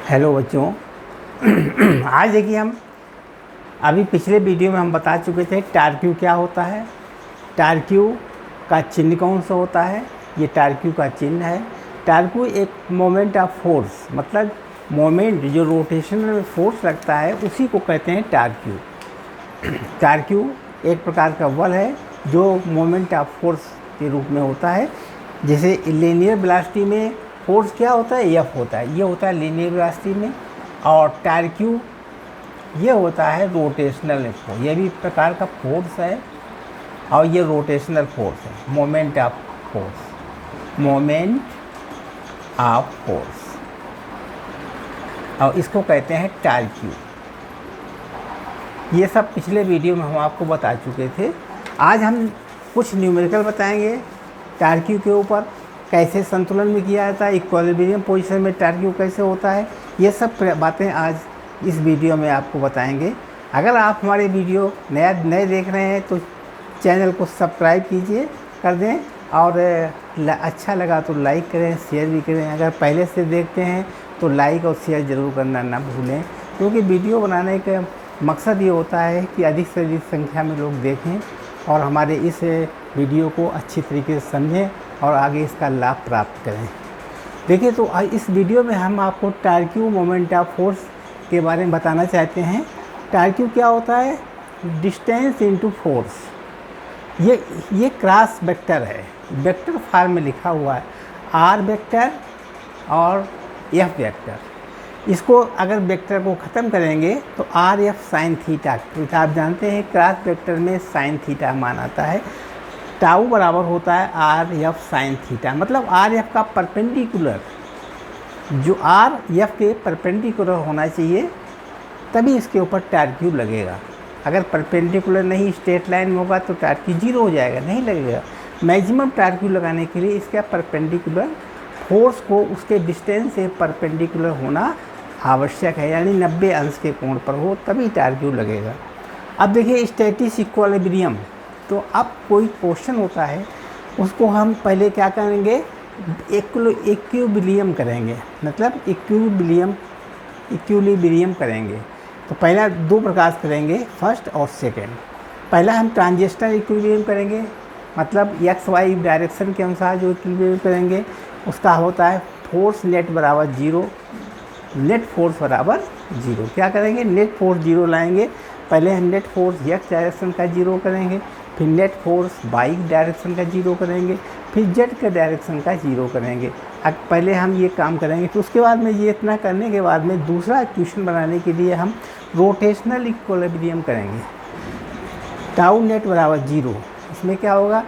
Hello बच्चों। आज देखिए हम अभी पिछले वीडियो में हम बता चुके थे टारक्यू क्या होता है, टारक्यू का चिन्ह कौन सा होता है। ये टारक्यू का चिन्ह है। टारक्यू एक मोमेंट ऑफ फोर्स, मतलब मोमेंट जो रोटेशन में फोर्स लगता है उसी को कहते हैं टारक्यू। टारक्यू एक प्रकार का बल है जो मोमेंट ऑफ फोर्स के रूप में होता है। जैसे लीनियर वेलोसिटी में फोर्स क्या होता है, एफ होता है, ये होता है लीनियर वेलोसिटी में। और टारक्यू ये होता है रोटेशनल फोर्स, ये भी प्रकार का फोर्स है और ये रोटेशनल फोर्स है, moment of force, moment of force, और इसको कहते हैं टारक्यू। ये सब पिछले वीडियो में हम आपको बता चुके थे। आज हम कुछ न्यूमेरिकल बताएंगे टारक्यू के ऊपर, कैसे संतुलन में किया जाता है, इक्विलिब्रियम पोजीशन में टारक्यू कैसे होता है, ये सब बातें आज इस वीडियो में आपको बताएंगे। अगर आप हमारे वीडियो नए देख रहे हैं तो चैनल को सब्सक्राइब कीजिए, कर दें, और अच्छा लगा तो लाइक करें, शेयर भी करें। अगर पहले से देखते हैं तो लाइक और शेयर ज़रूर करना ना भूलें, क्योंकि वीडियो बनाने का मकसद ये होता है कि अधिक से अधिक संख्या में लोग देखें और हमारे इस वीडियो को अच्छी तरीके से समझें और आगे इसका लाभ प्राप्त करें। देखिए, तो इस वीडियो में हम आपको टारक्यू मोमेंट ऑफ फोर्स के बारे में बताना चाहते हैं। टारक्यू क्या होता है, डिस्टेंस इनटू फोर्स। ये क्रॉस वेक्टर है, वेक्टर फॉर्म में लिखा हुआ है, आर वेक्टर और एफ वेक्टर। इसको अगर वेक्टर को ख़त्म करेंगे तो आर एफ साइन थीटा, तो आप जानते हैं क्रॉस वेक्टर में साइन थीटा मान आता है। टाउ बराबर होता है आर एफ साइन थीटा, मतलब आर एफ का परपेंडिकुलर, जो आर एफ के परपेंडिकुलर होना चाहिए तभी इसके ऊपर टारक्यू लगेगा। अगर परपेंडिकुलर नहीं स्ट्रेट लाइन में होगा तो टारक्यू जीरो हो जाएगा, नहीं लगेगा। मैक्सिमम टारक्यू लगाने के लिए इसका परपेंडिकुलर फोर्स को उसके डिस्टेंस से परपेंडिकुलर होना आवश्यक है, यानी 90 अंश के कोण पर हो तभी टारक्यू लगेगा। अब देखिए स्टैटिक इक्विलिब्रियम, तो अब कोई क्वेश्चन होता है उसको हम पहले क्या करेंगे, इक्विलिब्रियम करेंगे, मतलब इक्विलिब्रियम करेंगे। तो पहला दो प्रकार से करेंगे, फर्स्ट और सेकेंड। पहला हम ट्रांजिशनल इक्विलिब्रियम करेंगे, मतलब एक्स वाई डायरेक्शन के अनुसार जो इक्विलिब्रियम करेंगे उसका होता है फोर्स नेट बराबर जीरो, नेट फोर्स बराबर जीरो। क्या करेंगे, नेट फोर्स जीरो लाएंगे। पहले हम नेट फोर्स एक्स डायरेक्शन का जीरो करेंगे, फिर नेट फोर्स वाई डायरेक्शन का जीरो करेंगे, फिर जेड के डायरेक्शन का जीरो करेंगे। अब पहले हम ये काम करेंगे, तो उसके बाद में ये इतना करने के बाद में दूसरा इक्वेशन बनाने के लिए हम रोटेशनल इक्विलिब्रियम करेंगे। टाउ नेट बराबर जीरो, इसमें क्या होगा,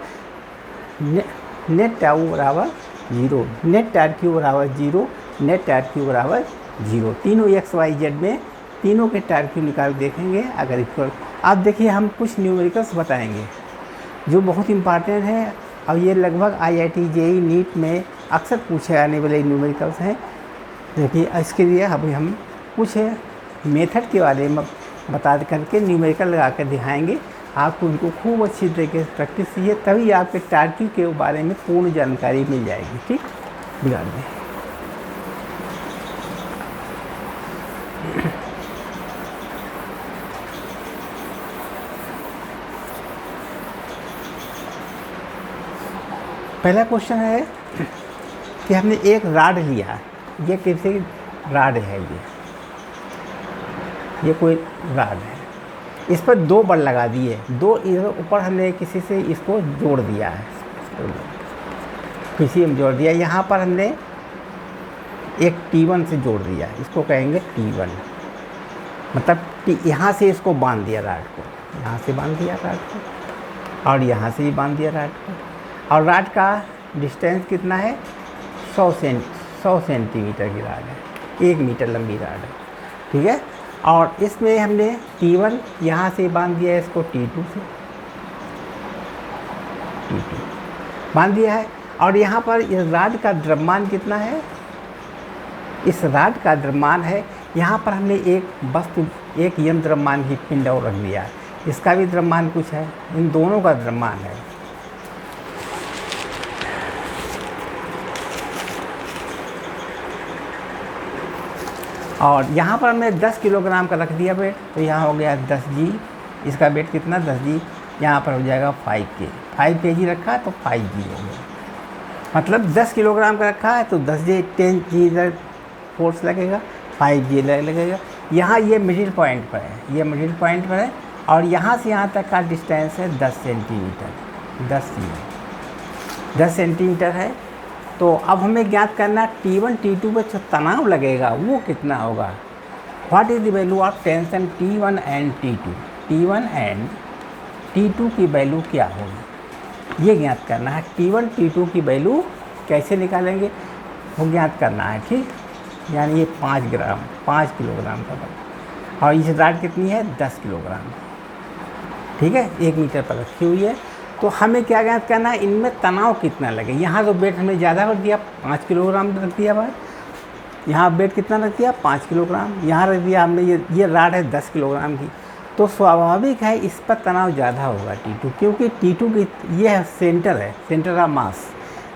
नेट टाउ बराबर जीरो, नेट टारक्यू बराबर जीरो, नेट टारक्यू बराबर जीरो। तीनों एक्स वाई जेड में तीनों के टारक्यू निकाल देखेंगे अगर इक्वल। अब देखिए हम कुछ न्यूमेरिकल्स बताएंगे जो बहुत इम्पॉर्टेंट है, और ये लगभग IIT JEE नीट में अक्सर पूछे आने वाले न्यूमेरिकल्स हैं। देखिए इसके लिए अभी हम कुछ मेथड के बारे में बता करके न्यूमेरिकल लगा कर दिखाएंगे आपको। उनको खूब अच्छी तरीके से प्रैक्टिस कीजिए, तभी आपके टारक्यू के बारे में पूर्ण जानकारी मिल जाएगी। ठीक, बिगाड़ दें। पहला क्वेश्चन है कि हमने एक राड लिया, ये कैसे राड है, ये कोई राड है, इस पर दो बल लगा दिए, दो इधर ऊपर हमने किसी से इसको जोड़ दिया है, किसी में जोड़ दिया। यहाँ पर हमने एक T1 से जोड़ दिया, इसको कहेंगे T1, मतलब यहाँ से इसको बांध दिया राड को, यहाँ से बांध दिया राड को, और यहाँ से ही बांध दिया राड को। और राड का डिस्टेंस कितना है, 100 सेंटीमीटर की राड है, 1 मीटर लंबी राड है, ठीक है। और इसमें हमने T1 यहाँ से बांध दिया है, इसको T2 से बांध दिया है। और यहाँ पर इस राड का द्रव्यमान कितना है, इस राड का द्रव्यमान है, यहाँ पर हमने एक वस्तु, एक यंत्र द्रव्यमान की पिंड और रख दिया है, इसका भी द्रव्यमान कुछ है, इन दोनों का द्रव्यमान है। और यहाँ पर हमने 10 किलोग्राम का रख दिया वेट, तो यहाँ हो गया 10G। इसका वेट कितना 10G, यहाँ पर हो जाएगा 5K। 5 kg रखा है तो 5G हो गया। मतलब 10 किलोग्राम का रखा है तो 10G 10G इधर फोर्स लगेगा, 5G लगेगा। यहाँ ये मिडिल पॉइंट पर है, ये मिडिल पॉइंट पर है और यहाँ से यहाँ तक का डिस्टेंस है 10 सेंटीमीटर। 10 सेंटीमीटर है। तो अब हमें ज्ञात करना T1 T2 पर जो तनाव लगेगा वो कितना होगा। What is the value of tension T1 and T2। T1 and T2 की वैल्यू क्या होगी ये ज्ञात करना है। T1 T2 की वैल्यू कैसे निकालेंगे वो ज्ञात करना है, ठीक। यानी ये 5 किलोग्राम का बल और इस राड कितनी है 10 किलोग्राम, ठीक है, 1 मीटर पर रखी हुई है। तो हमें क्या ज्ञात करना है, इनमें तनाव कितना लगे। यहाँ तो वेट हमने ज़्यादा रख दिया, 5 किलोग्राम रख दिया भाई। यहाँ वेट कितना रख दिया 5 किलोग्राम, यहाँ रख दिया हमने ये राड है 10 किलोग्राम की। तो स्वाभाविक है इस पर तनाव ज़्यादा होगा T2, क्योंकि T2 की ये सेंटर है, सेंटर ऑफ मास।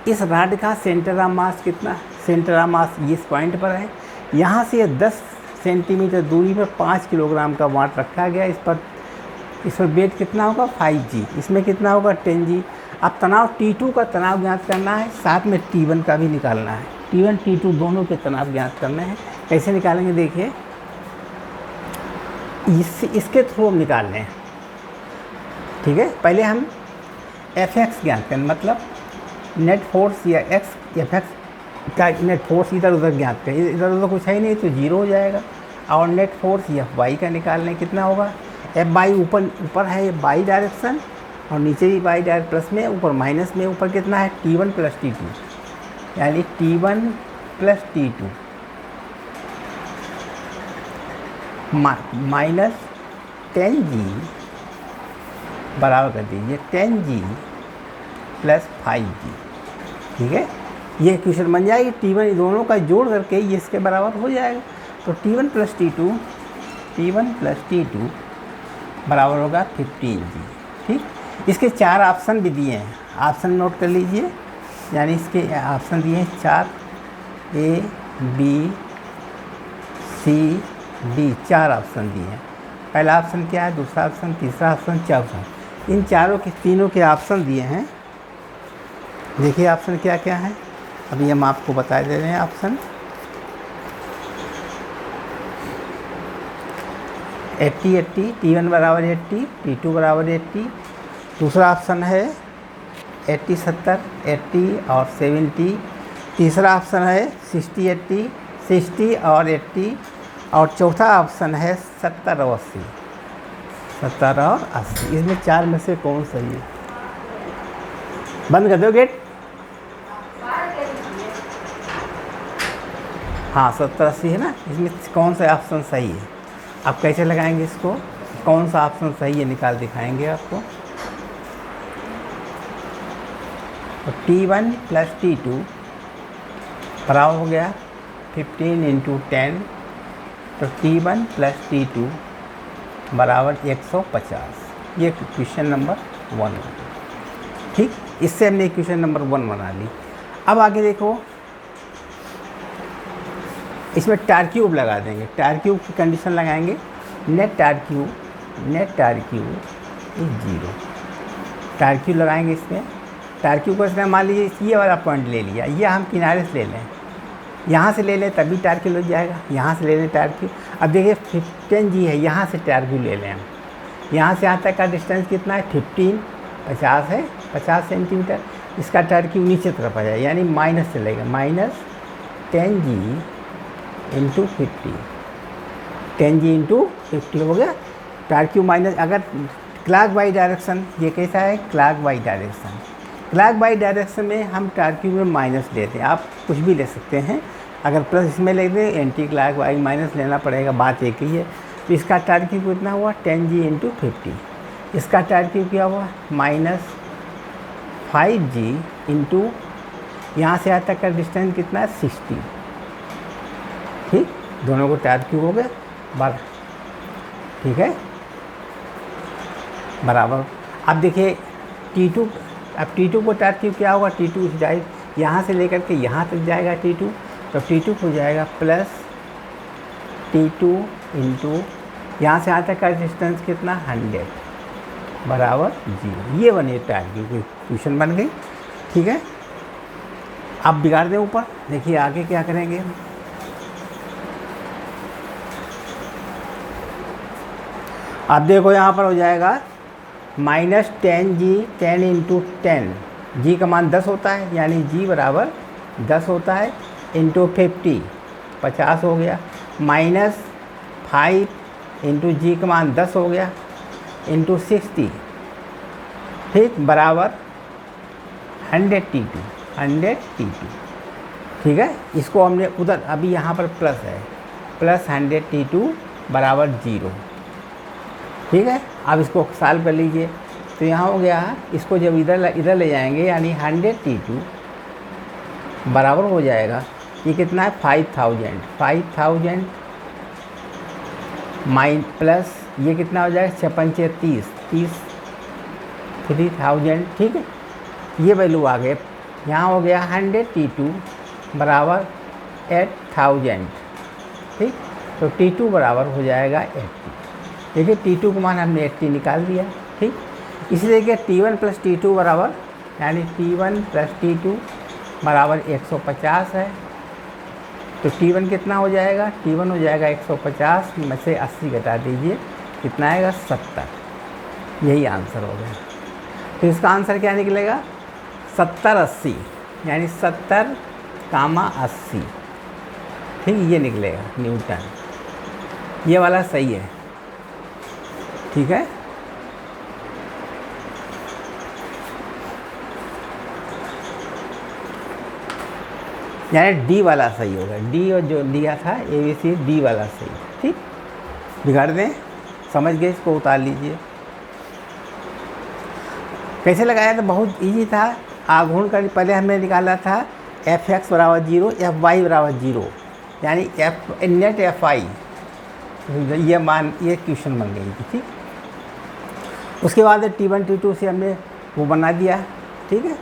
इस राड का सेंटर ऑफ मास कितना, सेंटर ऑफ मास इस पॉइंट पर है। यहाँ से 10 सेंटीमीटर दूरी पर 5 किलोग्राम का वाट रखा गया। इस पर वेट कितना होगा 5G, इसमें कितना होगा 10G। अब तनाव T2 का तनाव ज्ञात करना है, साथ में T1 का भी निकालना है। T1 T2 दोनों के तनाव ज्ञात करने हैं। कैसे निकालेंगे देखिए, इसके थ्रू हम निकाल लें, ठीक है। पहले हम Fx ज्ञात करें, मतलब नेट फोर्स या Fx का नेट फोर्स इधर उधर ज्ञात करें। इधर उधर कुछ है ही नहीं तो 0 हो जाएगा। और नेट फोर्स Fy का निकाल लें, कितना होगा। Fy ऊपर है बाई डायरेक्शन और नीचे भी बाई डायरेक्शन, प्लस में ऊपर माइनस में, ऊपर कितना है T1 प्लस T2, यानी T1 plus T2 minus 10G बराबर कर दीजिए 10G प्लस 5G, ठीक है। ये इक्वेशन बन जाएगी। T1 दोनों का जोड़ करके ये इसके बराबर हो जाएगा। तो T1 प्लस T2 बराबर होगा 15G, ठीक। इसके 4 ऑप्शन भी दिए हैं, ऑप्शन नोट कर लीजिए। यानी इसके ऑप्शन दिए हैं 4, A B C D, 4 option दिए हैं। पहला ऑप्शन क्या है, दूसरा ऑप्शन, तीसरा ऑप्शन, चौथा। इन तीनों के ऑप्शन दिए हैं। देखिए ऑप्शन क्या क्या है, अभी हम आपको बता दे रहे हैं। ऑप्शन 80 T1 बराबर 80, T2 बराबर 80। दूसरा ऑप्शन है 80 70, 80 और 70। तीसरा ऑप्शन है 60 80, 60 और 80। और चौथा ऑप्शन है 70 और 80, 70 और 80। इसमें 4 में से कौन सही है। बंद कर दो गेट। हाँ 70 80 है ना, इसमें कौन सा ऑप्शन सही है। आप कैसे लगाएंगे इसको, कौन सा ऑप्शन सही है निकाल दिखाएंगे आपको। तो T1 प्लस T2 बराबर हो गया 15 × 10, तो T1 प्लस T2 बराबर 150। ये क्वेश्चन नंबर 1, ठीक। इससे हमने क्वेश्चन नंबर 1 बना ली। अब आगे देखो, इसमें टार क्यूब लगा देंगे। टार क्यूब की कंडीशन लगाएंगे, net tar cube is 0। Tar cube लगाएंगे इसमें। टार क्यूब को इसमें मान लीजिए ये वाला पॉइंट ले लिया, ये हम किनारे से ले लें, यहाँ से ले लें तभी टार क्यूब लग जाएगा। यहाँ से ले लें टार क्यूब। अब देखिए 15G है, यहाँ से टार क्यूब ले लें हम। यहाँ से यहाँ तक का डिस्टेंस कितना है 50 है, 50 सेंटीमीटर। इसका टार क्यूब नीचे तरफ आ जाए, यानी माइनस चलेगा, माइनस 10G × 50, 10G × 50 हो गया टार क्यूब माइनस। अगर क्लॉक वाइज डायरेक्शन, ये कैसा है clock wise direction. Clock wise direction में हम टार क्यूब में माइनस लेते हैं, आप कुछ भी ले सकते हैं। अगर प्लस इसमें ले दें, एंटी क्लॉक वाइज माइनस लेना पड़ेगा, बात एक ही है। तो इसका टार क्यूब कितना हुआ 10G × 50। इसका टार क्यूब क्या हुआ माइनस 5G × यहाँ से यहाँ तक का डिस्टेंस कितना है 60, ठीक। दोनों को टार क्यूब हो गए 12, ठीक है, बराबर। अब देखिए T2, अब T2 को टार क्यूब क्या होगा, T2 जाए यहाँ से लेकर के यहाँ तक जाएगा T2, तो T2 हो जाएगा प्लस T2 इंटू यहाँ से यहाँ तक का डिस्टेंस कितना 100 बराबर 0। ये बने टारगेट की इक्वेशन बन गई। ठीक है, अब बिगाड़ दें ऊपर, देखिए आगे क्या करेंगे। अब देखो यहाँ पर हो जाएगा -10G 10 इंटू 10, जी का मान 10 होता है, यानी जी बराबर 10 होता है, इंटू 50 50 हो गया, -5 इंटू जी का मान 10 हो गया, इंटू 60, ठीक, बराबर 100 T2 100 T2। ठीक है, इसको हमने उधर, अभी यहाँ पर प्लस है, प्लस 100 T2 बराबर 0। ठीक है, अब इसको सॉल्व कर लीजिए, तो यहाँ हो गया, इसको जब इधर ले जाएंगे यानी 100 T2 बराबर हो जाएगा, ये कितना है 5000 माइन प्लस ये कितना हो जाएगा 56 30 3000। ठीक है, ये वैल्यू आ गए, यहाँ हो गया 100 T2 बराबर 8000। ठीक, तो T2 बराबर हो जाएगा 80। देखिए T2 का मान हमने 80 निकाल दिया। ठीक, इसलिए कि T1 प्लस T2 बराबर, यानी T1 प्लस T2 बराबर 150 है। तो T1 कितना हो जाएगा, T1 हो जाएगा 150 में से 80 घटा दीजिए, कितना आएगा 70। यही आंसर हो गया। तो इसका आंसर क्या निकलेगा 70 80, यानी 70, 80। ठीक, ये निकलेगा न्यूटन, ये वाला सही है। ठीक है, यानी डी वाला सही होगा, डी और जो दिया था ABC डी वाला सही। ठीक, बिगाड़ दें, समझ गए, इसको उतार लीजिए। कैसे लगाया था, बहुत इजी था। आघूर्ण का पहले हमने निकाला था Fx बराबर 0 Fy बराबर 0, यानी नेट Fi, ये मान, ये क्वेश्चन बन गई थी। ठीक, उसके बाद T1 T2 से हमने वो बना दिया। ठीक है,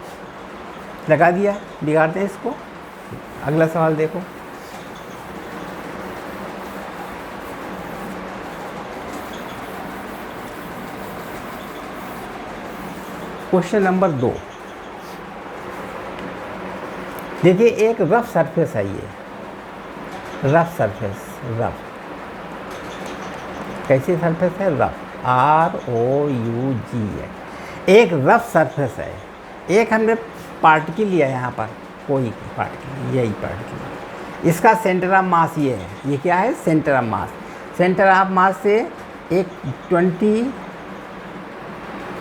लगा दिया, बिगाड़ते हैं इसको। अगला सवाल देखो, क्वेश्चन नंबर 2। देखिए एक रफ सरफेस है, ये रफ सरफेस, रफ कैसी सरफेस है, रफ ROUG है, एक रफ सरफेस है। एक हमने पार्टिकल लिया यहाँ पर, कोई पार्टिकल, यही पार्टिकल, इसका सेंटर ऑफ मास ये है, ये क्या है centre of mass. Centre of mass से एक 22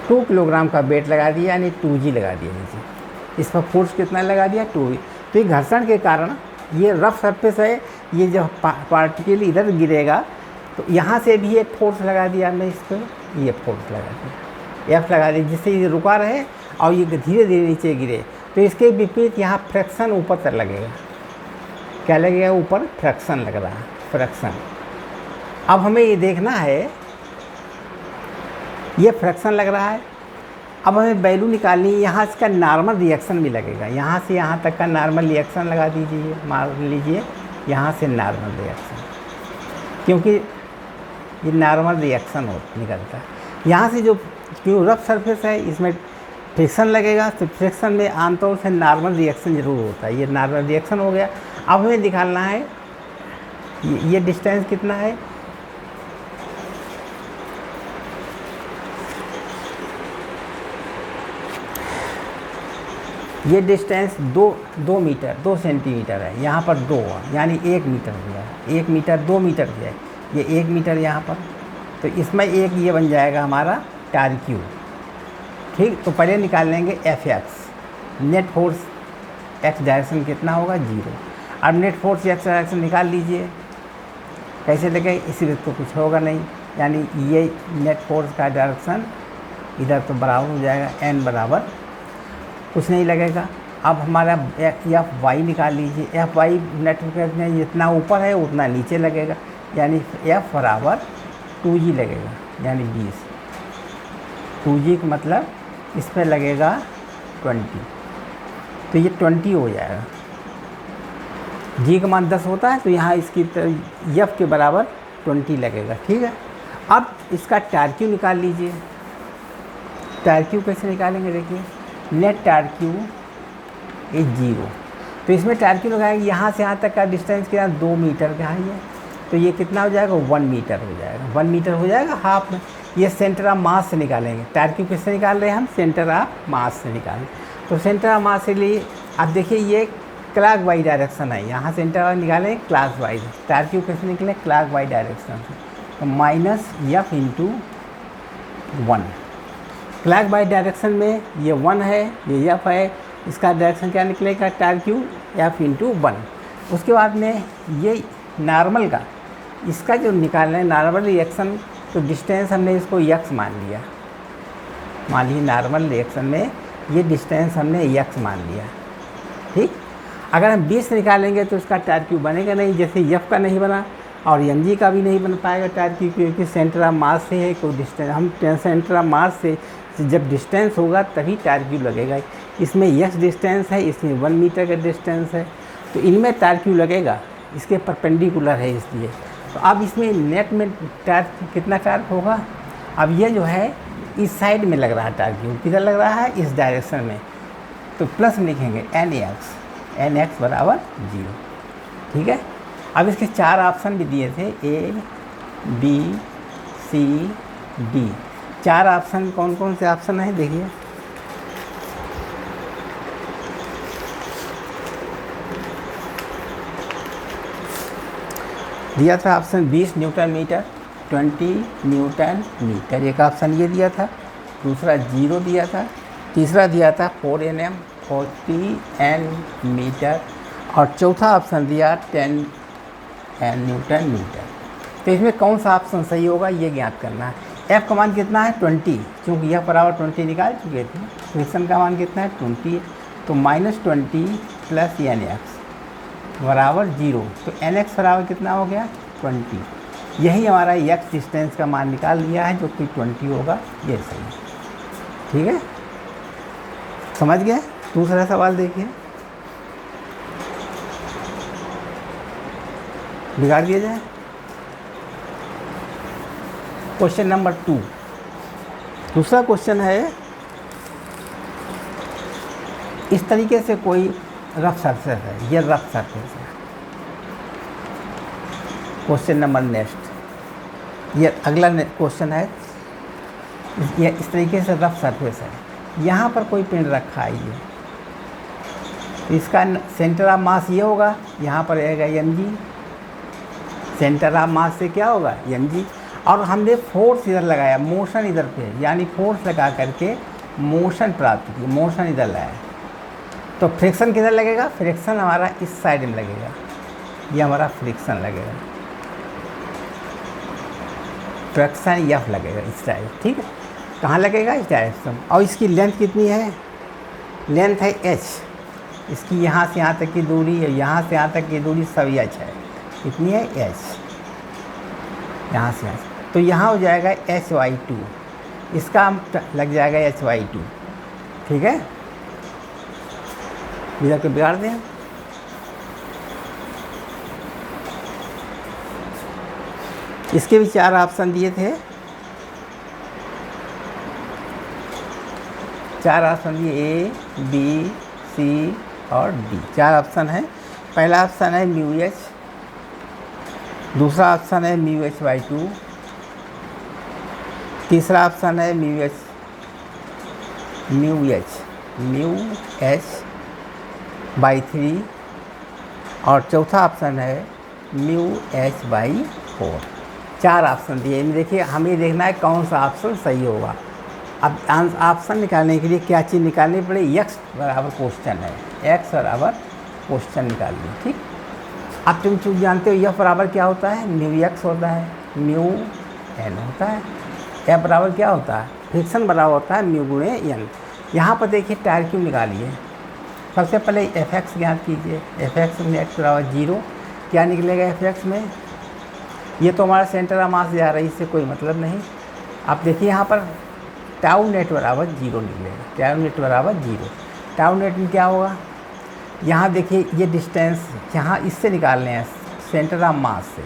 किलोग्राम का वेट लगा दिया, यानी 2G लगा दिया नीचे। इस पर फोर्स कितना लगा दिया 2G। तो ये घर्षण के कारण ये रफ सरफेस है, ये जब पार्टिकल इधर गिरेगा तो यहाँ से भी एक फोर्स लगा दिया हमने इस पर, ये फोर्स लगा दिया, F लगा दिया, जिससे ये रुका रहे और ये धीरे धीरे नीचे गिरे। तो इसके विपरीत यहाँ फ्रैक्शन ऊपर तक लगेगा, क्या लगेगा ऊपर, फ्रैक्शन लग रहा है, फ्रैक्शन। अब हमें ये देखना है, ये फ्रैक्शन लग रहा है, अब हमें वैल्यू निकालनी है, यहाँ इसका नॉर्मल रिएक्शन भी लगेगा, यहाँ से यहाँ तक का नॉर्मल रिएक्शन लगा दीजिए, मान लीजिए यहाँ से नॉर्मल रिएक्शन, क्योंकि ये नॉर्मल रिएक्शन निकलता है। यहाँ से जो क्यों रफ सरफेस है इसमें फ्रिक्शन लगेगा, तो फ्रिक्शन में आमतौर से नॉर्मल रिएक्शन जरूर होता है, ये नॉर्मल रिएक्शन हो गया। अब हमें निकालना है ये डिस्टेंस कितना है, ये डिस्टेंस 2 मीटर 2 सेंटीमीटर है, यहाँ पर 2 यानी 1 मीटर हो गया, 1 मीटर 2 मीटर हो जाए, ये 1 मीटर यहाँ पर, तो इसमें एक ये बन जाएगा हमारा टारक्यू। ठीक, तो पहले निकाल लेंगे Fx, net force x direction कितना होगा 0। अब नेट फोर्स x डायरेक्शन निकाल लीजिए, कैसे लगे, इसी तो कुछ होगा नहीं, यानी ये नेट फोर्स का डायरेक्शन इधर तो बराबर हो जाएगा, n बराबर कुछ नहीं लगेगा। अब हमारा Fy निकाल लीजिए, Fy नेट फोर्स में जितना ऊपर है उतना नीचे लगेगा, यानी F बराबर 2G लगेगा, यानी 20। 2G का मतलब इस पर लगेगा 20, तो ये 20 हो जाएगा। जी का मान 10 होता है तो यहाँ इसकी एफ के बराबर 20 लगेगा। ठीक है, अब इसका टारक्यू निकाल लीजिए। टारक्यू कैसे निकालेंगे, देखिए नेट टारक्यू इज 0। तो इसमें टारक्यू लगाएंगे, यहाँ से यहाँ तक का डिस्टेंस क्या 2 मीटर का है ये, तो ये कितना हो जाएगा 1 मीटर हो जाएगा। 1 मीटर हो जाएगा हाफ में। ये सेंटर ऑफ मास से निकालेंगे। टारक्यू किससे निकाल रहे हैं हम, सेंटर ऑफ मास से निकालें। तो सेंटर ऑफ मास के लिए अब देखिए ये क्लॉक वाइज डायरेक्शन है, यहाँ सेंटर ऑफ निकालें क्लॉक वाइज। टारक्यू कैसे निकले, क्लॉक वाइज डायरेक्शन से, तो minus F into 1। Clock wise direction में ये 1 है, ये एफ है, इसका डायरेक्शन क्या निकलेगा, टारक्यू एफ इंटू 1। उसके बाद में ये नॉर्मल का, इसका जो निकालना है नॉर्मल रिएक्शन, तो डिस्टेंस हमने इसको x मान लिया। मान लीजिए नॉर्मल रिएक्शन में ये डिस्टेंस हमने x मान लिया। ठीक, अगर हम 20 निकालेंगे तो इसका टारक्यू बनेगा नहीं, जैसे f का नहीं बना और mg का भी नहीं बन पाएगा टारक्यू, क्योंकि सेंटर ऑफ मास से है कोई डिस्टेंस। हम सेंटर ऑफ मास से जब डिस्टेंस होगा तभी टारक्यू लगेगा। इसमें x डिस्टेंस है, इसमें 1 मीटर का डिस्टेंस है, तो इनमें टारक्यू लगेगा, इसके परपेंडिकुलर है इसलिए। तो अब इसमें नेट में टार्क कितना टार्क होगा, अब ये जो है इस साइड में लग रहा है टारक्यू, किधर लग रहा है, इस डायरेक्शन में, तो प्लस लिखेंगे nx बराबर 0। ठीक है, अब इसके 4 ऑप्शन भी दिए थे, A B C D। 4 option कौन कौन से ऑप्शन हैं देखिए, दिया था option 20 newton meter, 20 newton meter, एक ऑप्शन ये दिया था, दूसरा 0 दिया था, तीसरा दिया था 4 Nm 40 N मीटर, और चौथा ऑप्शन दिया 10 N न्यूटन मीटर। तो इसमें कौन सा ऑप्शन सही होगा ये ज्ञात करना है। F का मान कितना है 20, क्योंकि यह बराबर 20 निकाल चुके थे। फ्रिक्शन का मान कितना है 20, तो -20 प्लस NX बराबर 0, तो NX बराबर कितना हो गया 20। यही हमारा x डिस्टेंस का मान निकाल लिया है जो कि 20 होगा, ये सही। ठीक है, समझ गए। दूसरा सवाल देखिए, बिगाड़ दिया जाए। क्वेश्चन नंबर 2, दूसरा क्वेश्चन है, इस तरीके से कोई रफ सरफेस है, ये रफ सरफेस है। क्वेश्चन नंबर नेक्स्ट, ये अगला क्वेश्चन है, ये इस तरीके से रफ सरफेस है, यहाँ पर कोई पिंड रखा है ये, इसका सेंटर ऑफ मास ये होगा, यहाँ पर रहेगा mg, सेंटर ऑफ मास से क्या होगा mg, और हमने फोर्स इधर लगाया, मोशन इधर पे, यानी फोर्स लगा करके मोशन प्राप्त की, मोशन इधर लाया, तो फ्रिक्शन किधर लगेगा, फ्रिक्शन हमारा इस साइड में लगेगा, ये हमारा फ्रिक्शन लगेगा, फ्रिक्शन F लगेगा इस साइड। ठीक है, कहाँ लगेगा, इस डायरेक्शन। और इसकी लेंथ कितनी है, लेंथ है h, इसकी यहाँ से यहाँ तक की दूरी है, यहाँ से यहाँ तक की दूरी सब h है, कितनी है h, यहाँ से यहाँ, तो यहाँ हो जाएगा hy2, इसका लग जाएगा hy2। ठीक है, इधर को बिगाड़ दें। इसके भी 4 ऑप्शन दिए थे, 4 ऑप्शन दिए A B C और D, 4 ऑप्शन है। पहला ऑप्शन है μh, दूसरा ऑप्शन है μh/2, तीसरा ऑप्शन है μh/3 और चौथा ऑप्शन है μh/4। 4 ऑप्शन दिए, इनमें देखिए हमें देखना है कौन सा ऑप्शन सही होगा। अब ऑप्शन निकालने के लिए क्या चीज़ निकालनी पड़ेगी, x बराबर क्वेश्चन है, x बराबर क्वेश्चन निकाल ली। ठीक, अब तुम चीज़ जानते हो F बराबर क्या होता है, μx होता है, μn होता है, F बराबर क्या होता है, फ्रिक्शन बराबर होता है μ गुणे n। यहाँ पर देखिए टारक्यू निकालिए, सबसे पहले Fx ज्ञात कीजिए, Fx में x बराबर 0, क्या निकलेगा Fx में, ये तो हमारा सेंटर ऑफ मास जा रहा है, इससे कोई मतलब नहीं। आप देखिए यहाँ पर टाउ नेट बराबर 0 निकलेगा, टाउ नेट बराबर 0। टाउ नेट में क्या होगा, यहाँ देखिए ये डिस्टेंस यहाँ इससे निकालने हैं, सेंटर ऑफ मास से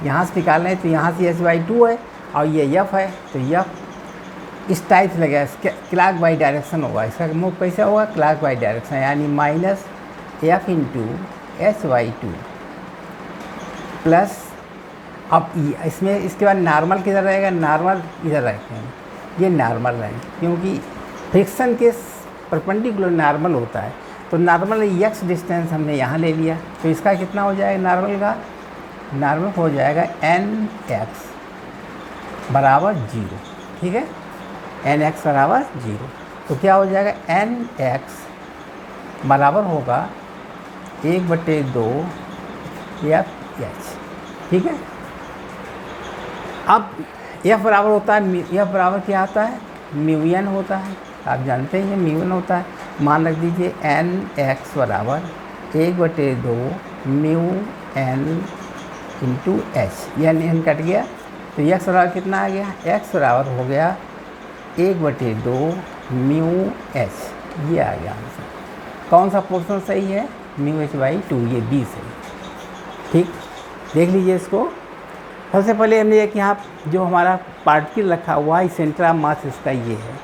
यहाँ से निकालना है, तो यहाँ से h/2 है और ये f है, तो f इस टाइप से लगेगा, क्लॉक वाइज डायरेक्शन होगा। इसका मूव कैसे होगा, क्लॉक वाइज डायरेक्शन, यानी -f × h/2 प्लस, अब इसमें इसके बाद नॉर्मल किधर रहेगा, नॉर्मल इधर रखते हैं, ये नॉर्मल रहेगा क्योंकि फ्रिक्शन के परपेंडिकुलर नॉर्मल होता है। तो नॉर्मल x डिस्टेंस हमने यहाँ ले लिया, तो इसका कितना हो जाएगा नॉर्मल का, नॉर्मल हो जाएगा nx बराबर 0, ठीक है, nx बराबर 0। तो क्या हो जाएगा, nx बराबर होगा 1/2 f(h), ठीक है। अब f बराबर होता है, f बराबर क्या आता है, μn होता है, आप जानते हैं ये μn होता है। मान रख दीजिए nx बराबर 1/2 μn × h, यह n कट गया, तो x बराबर कितना आ गया, x बराबर हो गया 1/2 μh, ये आ गया आंसर। कौन सा पोर्शन सही है, μh/2, ये b सही, ठीक। देख लीजिए इसको। सबसे पहले हमने एक यहाँ जो हमारा पार्टिकल रखा हुआ है, सेंटर ऑफ मास इसका ये है,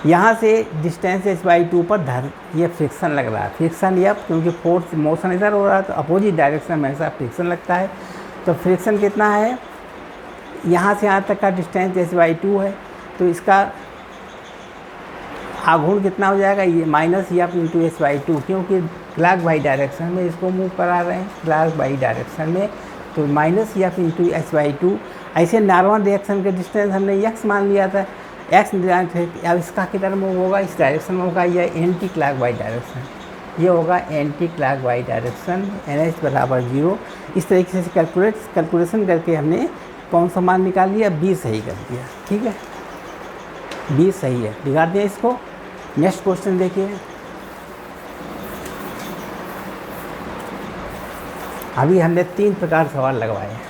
यहाँ से डिस्टेंस h/2 पर ये फ्रिक्शन लग रहा है, फ्रिक्शन या क्योंकि फोर्स मोशन इधर हो रहा है तो अपोजिट डायरेक्शन में ऐसा फ्रिक्शन लगता है। तो फ्रिक्शन कितना है, यहाँ से यहाँ तक का डिस्टेंस h/2 है, तो इसका आघूर्ण कितना हो जाएगा, ये -f × h/2, क्योंकि क्लॉक वाइज डायरेक्शन में इसको मूव करा रहे हैं, क्लॉक वाइज डायरेक्शन में, तो -f × h/2। ऐसे नॉर्मल रिएक्शन के डिस्टेंस हमने x मान लिया था, x, अब इसका किधर मूव होगा, इस डायरेक्शन में होगा, यह एंटी क्लॉक वाइज डायरेक्शन, ये होगा anti clock wise direction, nh बराबर 0। इस तरीके से कैलकुलेशन करके हमने कौन सा मान निकाल लिया, b सही कर दिया, ठीक है, b सही है, बिगाड़ दिया इसको। नेक्स्ट क्वेश्चन देखिए। अभी हमने 3 प्रकार सवाल लगवाए हैं।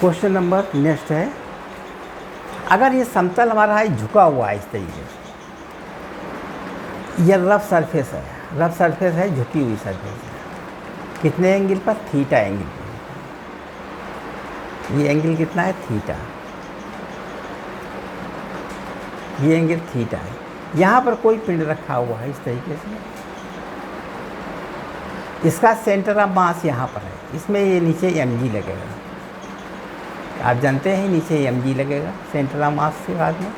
क्वेश्चन नंबर नेक्स्ट है, अगर ये समतल हमारा है झुका हुआ है इस तरीके से, ये रफ सरफेस है, रफ सरफेस है, झुकी हुई सरफेस है, कितने एंगल पर, थीटा एंगल पर, ये एंगल कितना है, थीटा, ये एंगल थीटा है। यहाँ पर कोई पिंड रखा हुआ है इस तरीके से, इसका सेंटर ऑफ मास यहाँ पर है, इसमें ये नीचे mg लगेगा, आप जानते हैं नीचे mg लगेगा सेंटर ऑफ मास के बाद में,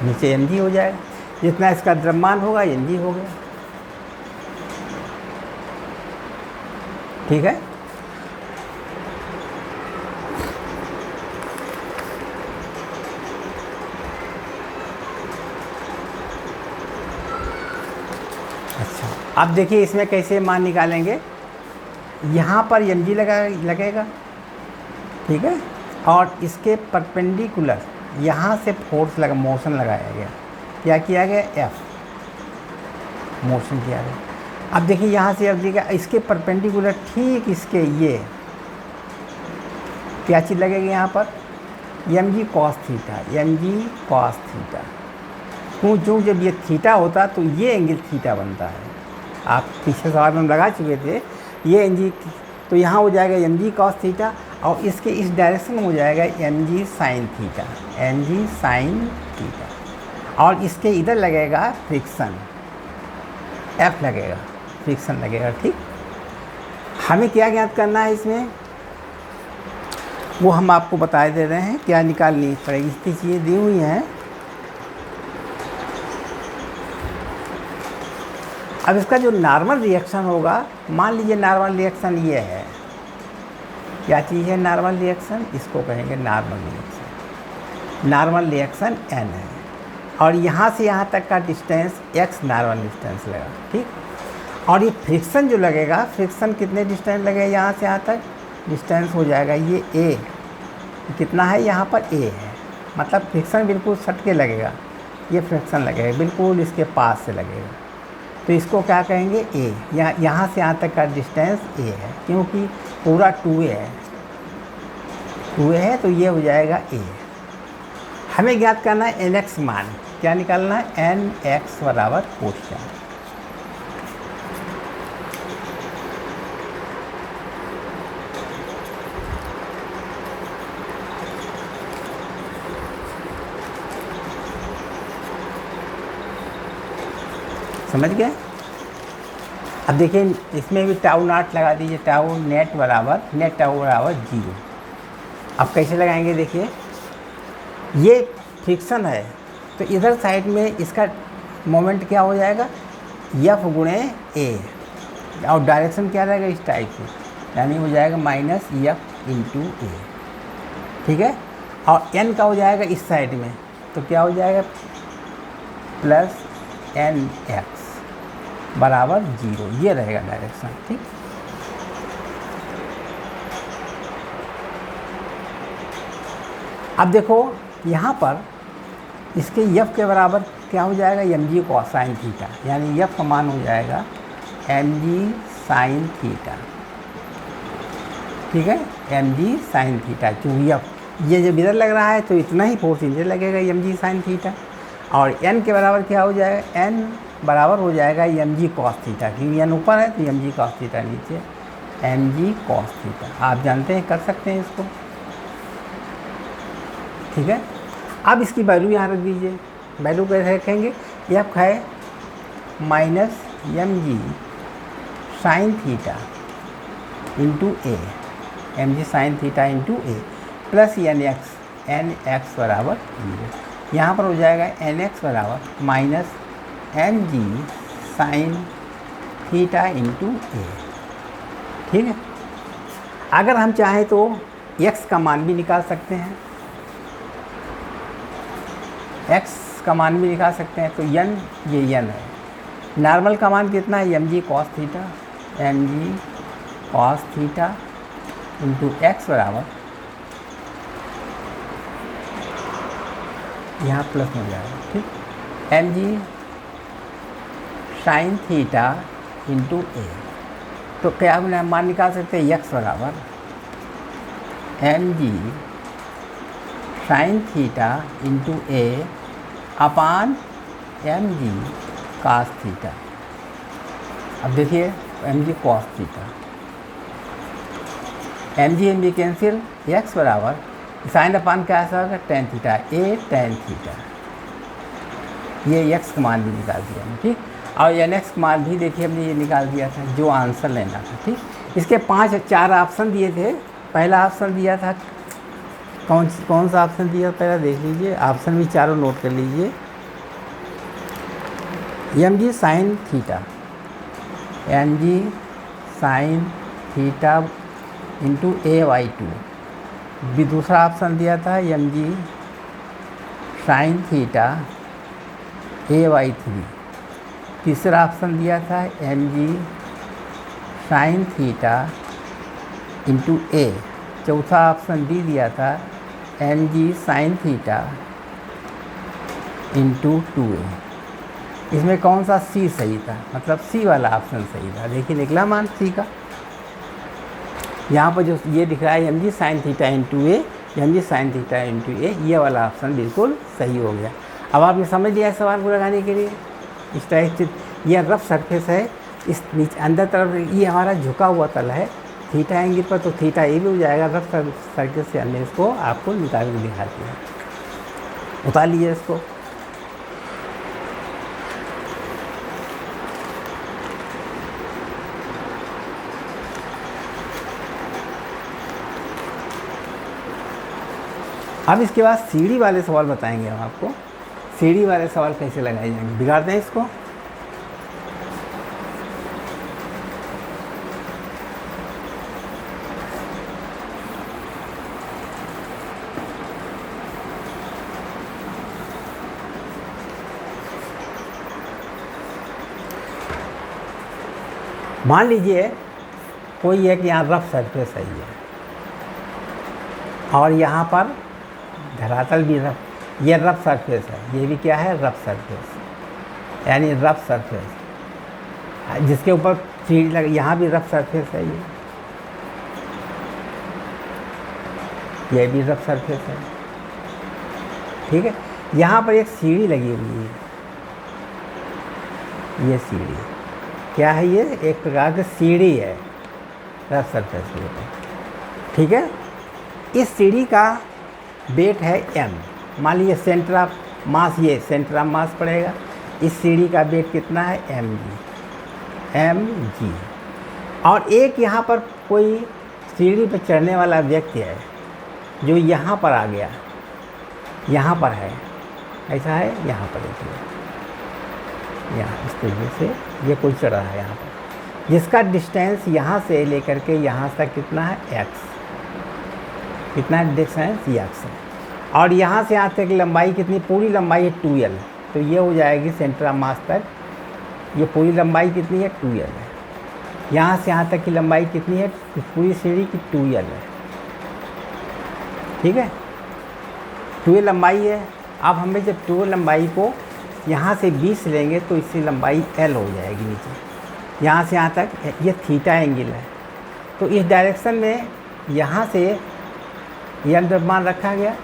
नीचे mg हो जाएगा, जितना इसका द्रव्यमान होगा mg हो गया, ठीक है। अच्छा, अब देखिए इसमें कैसे मान निकालेंगे, यहाँ पर mg लगेगा, ठीक है, और इसके परपेंडिकुलर यहाँ से फोर्स मोशन लगाया गया, क्या किया गया, f मोशन किया गया। अब देखिए यहाँ से अब देखिए इसके परपेंडिकुलर ठीक इसके ये क्या चीज़ लगेगी यहाँ पर, mg cos theta, mg cos theta, क्यों जब ये थीटा होता तो ये एंगल थीटा बनता है, आप पिछले सवाल में हम लगा चुके थे, ये mg, तो यहाँ हो जाएगा mg cos थीटा, और इसके इस डायरेक्शन में हो जाएगा mg sin theta, mg sin theta, और इसके इधर लगेगा फ्रिक्शन, f लगेगा, फ्रिक्शन लगेगा, ठीक। हमें क्या ज्ञात करना है इसमें, वो हम आपको बता दे रहे हैं, क्या निकालनी पड़ेगी, इतनी चीज़ें दी हुई हैं। अब इसका जो नॉर्मल रिएक्शन होगा, मान लीजिए नॉर्मल रिएक्शन ये है, क्या चीज़ है नॉर्मल रिएक्शन, इसको कहेंगे normal reaction, normal reaction n है, और यहाँ से यहाँ तक का डिस्टेंस x नॉर्मल डिस्टेंस लगा, ठीक। और ये फ्रिक्शन जो लगेगा, फ्रिक्शन कितने डिस्टेंस लगेगा, यहाँ से यहाँ तक डिस्टेंस हो जाएगा ये a, कितना है यहाँ पर a है, मतलब फ्रिक्शन बिल्कुल सट के लगेगा, ये फ्रिक्शन लगेगा बिल्कुल इसके पास से लगेगा, तो इसको क्या कहेंगे a, यहाँ से यहाँ तक का डिस्टेंस a है, क्योंकि पूरा 2a है, 2a है, तो ये हो जाएगा a, हमें ज्ञात करना है एन एक्स मान। क्या निकालना है? एन एक्स बराबर क्वेश्चन। समझ गए? अब देखिए इसमें भी टाउ नॉट लगा दीजिए, टाउ नेट टाउ बराबर 0। अब कैसे लगाएंगे? देखिए ये फ्रिक्शन है तो इधर साइड में इसका मोमेंट क्या हो जाएगा? एफ गुणे ए, और डायरेक्शन क्या रहेगा? इस टाइप से, यानी हो जाएगा माइनस एफ इंटू ए। ठीक है, और एन का हो जाएगा इस साइड में, तो क्या हो जाएगा? प्लस एन एक्स बराबर 0, ये रहेगा डायरेक्शन। ठीक, अब देखो यहाँ पर इसके एफ के बराबर क्या हो जाएगा? एम जी कोसाइन थीटा, यानी एफ का मान हो जाएगा एम जी साइन थीटा। ठीक है, एम जी साइन थीटा, चूँकि एफ ये जब इधर लग रहा है तो इतना ही फोर्स इधर लगेगा एम जी साइन थीटा। और एन के बराबर क्या हो जाएगा? एन बराबर हो जाएगा एम जी कॉस थीटा, क्योंकि एन ऊपर है तो एम जी कॉस थीटा नीचे, एम जी कॉस थीटा। आप जानते हैं, कर सकते हैं इसको। ठीक है, अब इसकी वैल्यू यहाँ रख दीजिए। वैल्यू कैसे रखेंगे? एफ है minus m g sine theta into a, m g sine theta into a, plus N x बराबर 0। यहाँ पर हो जाएगा एन एक्स बराबर minus m g sine theta into a. ठीक है, अगर हम चाहें तो x का मान भी निकाल सकते हैं, x का मान भी निकाल सकते हैं। तो n, ये n है। नॉर्मल का मान कितना है? M g cos theta, m g cos theta into x बराबर, यहाँ प्लस हो जाएगा। ठीक, m g sine theta into a, तो क्या हम मान निकाल सकते हैं? एक्स बराबर m g sine theta into a upon m g cos theta. अब देखिए m g cos theta, m g cancel, x बराबर साइन अपान क्या होगा? Tan theta, a tan theta. ये एक्स का मान भी निकाल दिया हमने। ठीक, और एन एक्स का मान भी देखिए हमने ये निकाल दिया था, जो आंसर लेना था। ठीक, इसके 4 ऑप्शन दिए थे। पहला ऑप्शन दिया था, कौन सा ऑप्शन दिया पहला देख लीजिए, ऑप्शन भी चारों नोट कर लीजिए। M g sine theta, m g sine theta into a by 2 भी दूसरा ऑप्शन दिया था, m g sine theta a by 3। तीसरा ऑप्शन दिया था m g sine theta into a. चौथा ऑप्शन डी दिया था m g sine theta into 2a। इसमें कौन सा सी सही था? मतलब सी वाला ऑप्शन सही था। देखिए निकला मान सी का। यहाँ पर जो ये दिख रहा है m g sine theta into a, m g sine theta into a, ये वाला ऑप्शन बिल्कुल सही हो गया। अब आपने समझ लिया सवाल को लगाने के लिए। इस टाइप से यह रफ सरफेस है, इस नीचे अंदर तरफ ये हमारा झुका हुआ तल है थीटा एंगल पर, तो थीटा ये भी हो जाएगा। रफ सरफेस से हमने इसको आपको निकाल के दिखा दिया। उतार लीजिए इसको। अब इसके बाद सीढ़ी वाले सवाल बताएंगे हम आपको। सीढ़ी वाले सवाल कैसे लगाए जाएंगे, बिगाड़ते हैं इसको। मान लीजिए कोई एक यहाँ रफ सरफेस है ये, और यहाँ पर धरातल भी रफ, ये रफ सरफेस है, ये भी क्या है? रफ सरफेस, यानी रफ सरफेस जिसके ऊपर सीढ़ी लग, यहाँ भी रफ सरफेस है ये भी रफ सरफेस है। ठीक है। यहाँ पर एक सीढ़ी लगी हुई है, ये सीढ़ी क्या है? ये एक प्रकार की सीढ़ी है रफ सरफेस के ऊपर, ठीक है। इस सीढ़ी का वेट है m। मान लीजिए सेंटर ऑफ मास, ये सेंटर ऑफ मास पड़ेगा। इस सीढ़ी का वेट कितना है? mg। और एक यहाँ पर कोई सीढ़ी पर चढ़ने वाला व्यक्ति है जो यहाँ पर आ गया, यहाँ पर है, ऐसा है, यहाँ पर देखिए, यहाँ इस तरीके से ये कोई चढ़ रहा है यहाँ पर, जिसका डिस्टेंस यहाँ से लेकर के यहाँ तक कितना है? x। कितना डिस्टेंस? x है। और यहाँ से यहाँ तक की लंबाई कितनी? पूरी लंबाई है 2l। तो ये हो जाएगी सेंटर ऑफ मास तक, ये पूरी लंबाई कितनी है? 2l है। यहाँ से यहाँ तक की लंबाई कितनी है? पूरी सीढ़ी की 2l है, ठीक है। 2l लंबाई है। अब हमें जब 2l लंबाई को यहाँ से 20 लेंगे तो इसकी लंबाई l हो जाएगी नीचे, यहाँ से यहाँ तक। ये थीटा एंगल है, तो इस डायरेक्शन में यहाँ से यह द्रव्यमान रखा गया,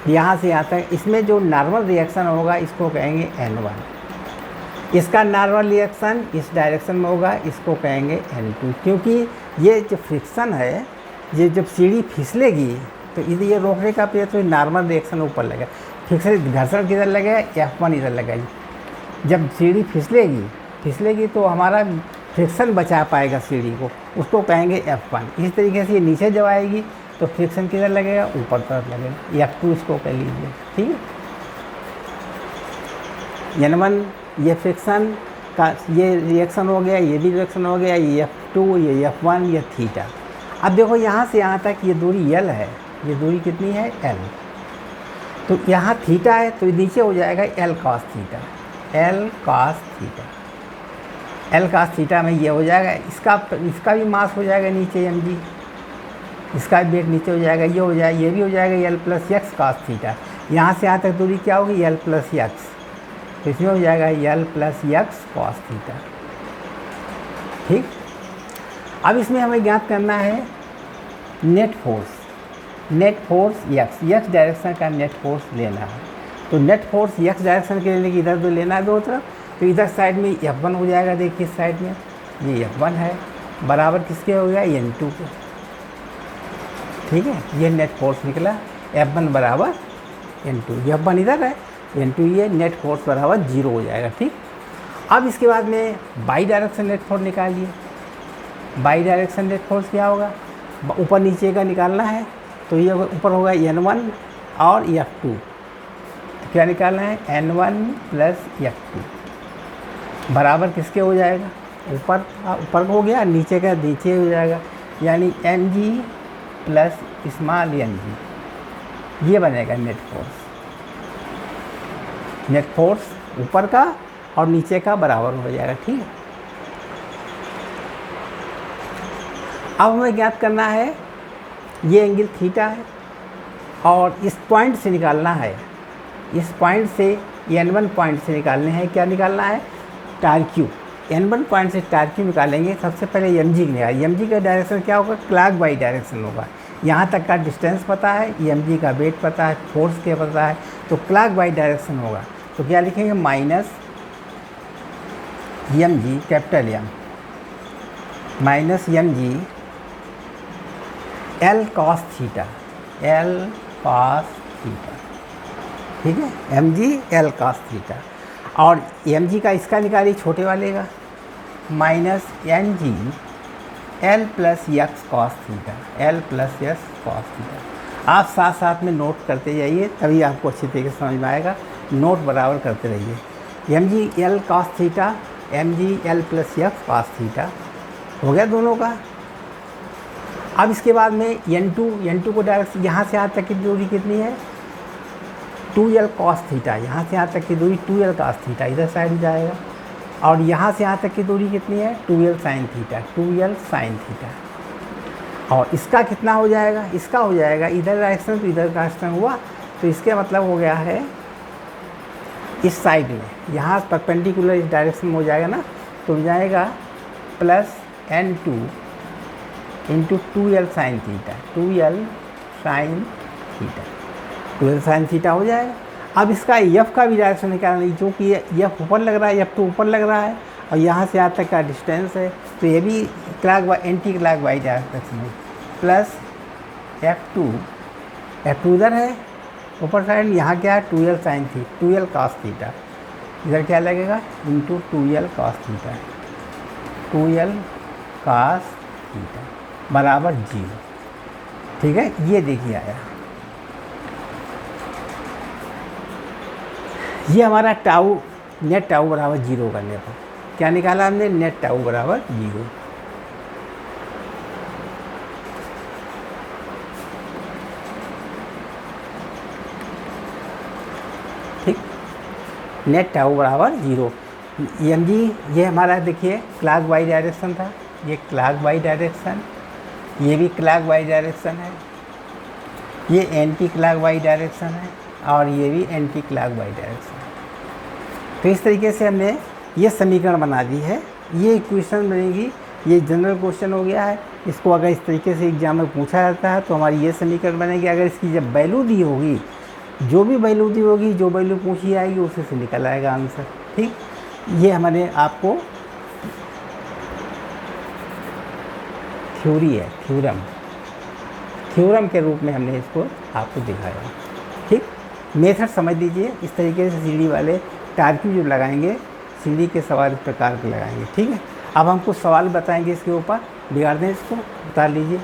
यहाँ से यहाँ तक। इसमें जो नॉर्मल रिएक्शन होगा इसको कहेंगे n1। इसका नॉर्मल रिएक्शन इस डायरेक्शन में होगा, इसको कहेंगे n2। क्योंकि ये जो फ्रिक्शन है, ये जब सीढ़ी फिसलेगी तो ये रोकने का प्रयत्न तो नॉर्मल रिएक्शन ऊपर लगेगा। फ्रिक्शन घर्षण किधर लगेगा? F1 इधर लगेगी। जब सीढ़ी फिसलेगी तो हमारा फ्रिक्शन बचा पाएगा सीढ़ी को, उसको कहेंगे F1। इस तरीके से ये नीचे जब आएगी तो फ्रिक्शन किधर लगेगा? ऊपर तरफ लगेगा, F2 इसको कह लीजिए, ठीक है। N1 ये फ्रिक्शन का ये रिएक्शन हो गया, ये भी रिएक्शन हो गया, ये F2, ये F1, ये थीटा। अब देखो यहाँ से यहाँ तक ये दूरी L है, ये दूरी कितनी है? L। तो यहाँ थीटा है तो नीचे हो जाएगा L cos theta, L cos theta. L cos theta में ये हो जाएगा, इसका भी मास हो जाएगा नीचे mg, इसका भी वेट नीचे हो जाएगा, ये हो जाएगा, ये भी हो जाएगा L plus x cos theta. यहाँ से यहाँ तक दूरी क्या होगी? L प्लस x, तो इसमें हो जाएगा L plus x cos theta, ठीक। अब इसमें हमें ज्ञात करना है नेट फोर्स x डायरेक्शन का नेट फोर्स लेना है। तो नेट फोर्स x डायरेक्शन के लेने की इधर दो लेना है दो तरफ, तो इधर साइड में F1 हो जाएगा। देखिए इस साइड में ये F1 है, बराबर किसके हो गया? N2 के, ठीक है। ये नेट फोर्स निकला, F1 बराबर N2। F1 इधर है, N2 ये, नेट फोर्स बराबर 0 हो जाएगा, ठीक। अब इसके बाद में बाई डायरेक्शन नेट फोर्स निकालिए। बाई डायरेक्शन नेट फोर्स क्या होगा? ऊपर नीचे का निकालना है, तो ये ऊपर होगा N1 और F2। तो क्या निकालना है? N1 प्लस F2 बराबर किसके हो जाएगा? ऊपर हो गया, नीचे का नीचे हो जाएगा, यानी mg प्लस स्मॉल mg, ये बनेगा नेट फोर्स। नेट फोर्स ऊपर का और नीचे का बराबर हो जाएगा, ठीक है। अब हमें ज्ञात करना है ये एंगल थीटा है और इस पॉइंट से निकालना है, इस पॉइंट से N1 पॉइंट से निकालने हैं, क्या निकालना है? टार्क्यू। N1 पॉइंट से टार्क्यू निकालेंगे। सबसे पहले mg निकालेंगे। mg का डायरेक्शन क्या होगा? क्लॉक वाइज डायरेक्शन होगा। यहाँ तक का डिस्टेंस पता है, mg का वेट पता है, फोर्स क्या पता है, तो क्लॉक वाइज डायरेक्शन होगा। तो क्या लिखेंगे? Minus mg, capital M, minus mg L cos theta, L cos theta, ठीक है। mg L cos थीटा, और mg का इसका निकालिए छोटे वाले का, minus ng L plus x cos theta, L plus x cos theta. आप साथ साथ में नोट करते जाइए, तभी आपको अच्छी तरीके से समझ में आएगा। नोट बराबर करते रहिए। mg L cos theta, mg L plus x cos theta हो गया दोनों का। अब इसके बाद में N2 को डायरेक्ट यहाँ से यहाँ तक की दूरी कितनी है? 2L cos थीटा, यहाँ से यहाँ तक की दूरी 2L cos थीटा, इधर साइड जाएगा। और यहाँ से यहाँ तक की दूरी कितनी है? 2L sin theta, 2L sin theta. और इसका कितना हो जाएगा? इसका हो जाएगा इधर डायरेक्शन तो इधर डायरेक्शन हुआ, तो इसके मतलब हो गया है इस साइड में, यहाँ परपेंडिकुलर इस डायरेक्शन में हो जाएगा ना, तो हो जाएगा plus N2 into 2L sin theta, 2L sin theta, 2L sin theta हो जाएगा। अब इसका एफ का भी डायरेक्शन निकालना है, जो कि एफ ऊपर लग रहा है, एफ तो ऊपर लग रहा है और यहाँ से यहाँ तक का डिस्टेंस है, तो ये भी एंटी क्लॉक वाइज डायरेक्शन है। प्लस F2 इधर है ऊपर साइड, यहाँ क्या है 2L साइन थी 2L cos थीटा, इधर क्या लगेगा into 2L cos theta, 2L cos theta बराबर 0। ठीक है, ये देखिए आया। ये हमारा टाउ, नेट टाउ बराबर 0 करने पर क्या निकाला हमने, नेट टाउ बराबर 0। ठीक, नेट टाउ बराबर 0। एम जी ये हमारा देखिए क्लॉक वाइज डायरेक्शन था, ये क्लॉक वाइज डायरेक्शन, ये भी क्लॉक वाइज डायरेक्शन है, ये एंटी क्लॉक वाइज डायरेक्शन है और ये भी एंटी क्लॉक वाइज डायरेक्शन है। तो इस तरीके से हमने ये समीकरण बना दी है। ये इक्वेशन बनेगी, ये जनरल क्वेश्चन हो गया है। इसको अगर इस तरीके से एग्जाम में पूछा जाता है तो हमारी ये समीकरण बनेगी। अगर इसकी जब वैल्यू दी होगी, जो भी वैल्यू दी होगी, जो वैल्यू पूछी आएगी उसी से निकल आएगा आंसर। ठीक, ये हमने आपको थ्योरी है, थ्योरम के रूप में हमने इसको आपको दिखाया। ठीक, मेथड समझ लीजिए। इस तरीके से सीढ़ी वाले टारक्यू जब लगाएंगे, सीढ़ी के सवाल इस प्रकार के लगाएंगे। ठीक है, अब हम कुछ सवाल बताएंगे इसके ऊपर, बिगाड़ दें इसको, बता लीजिए।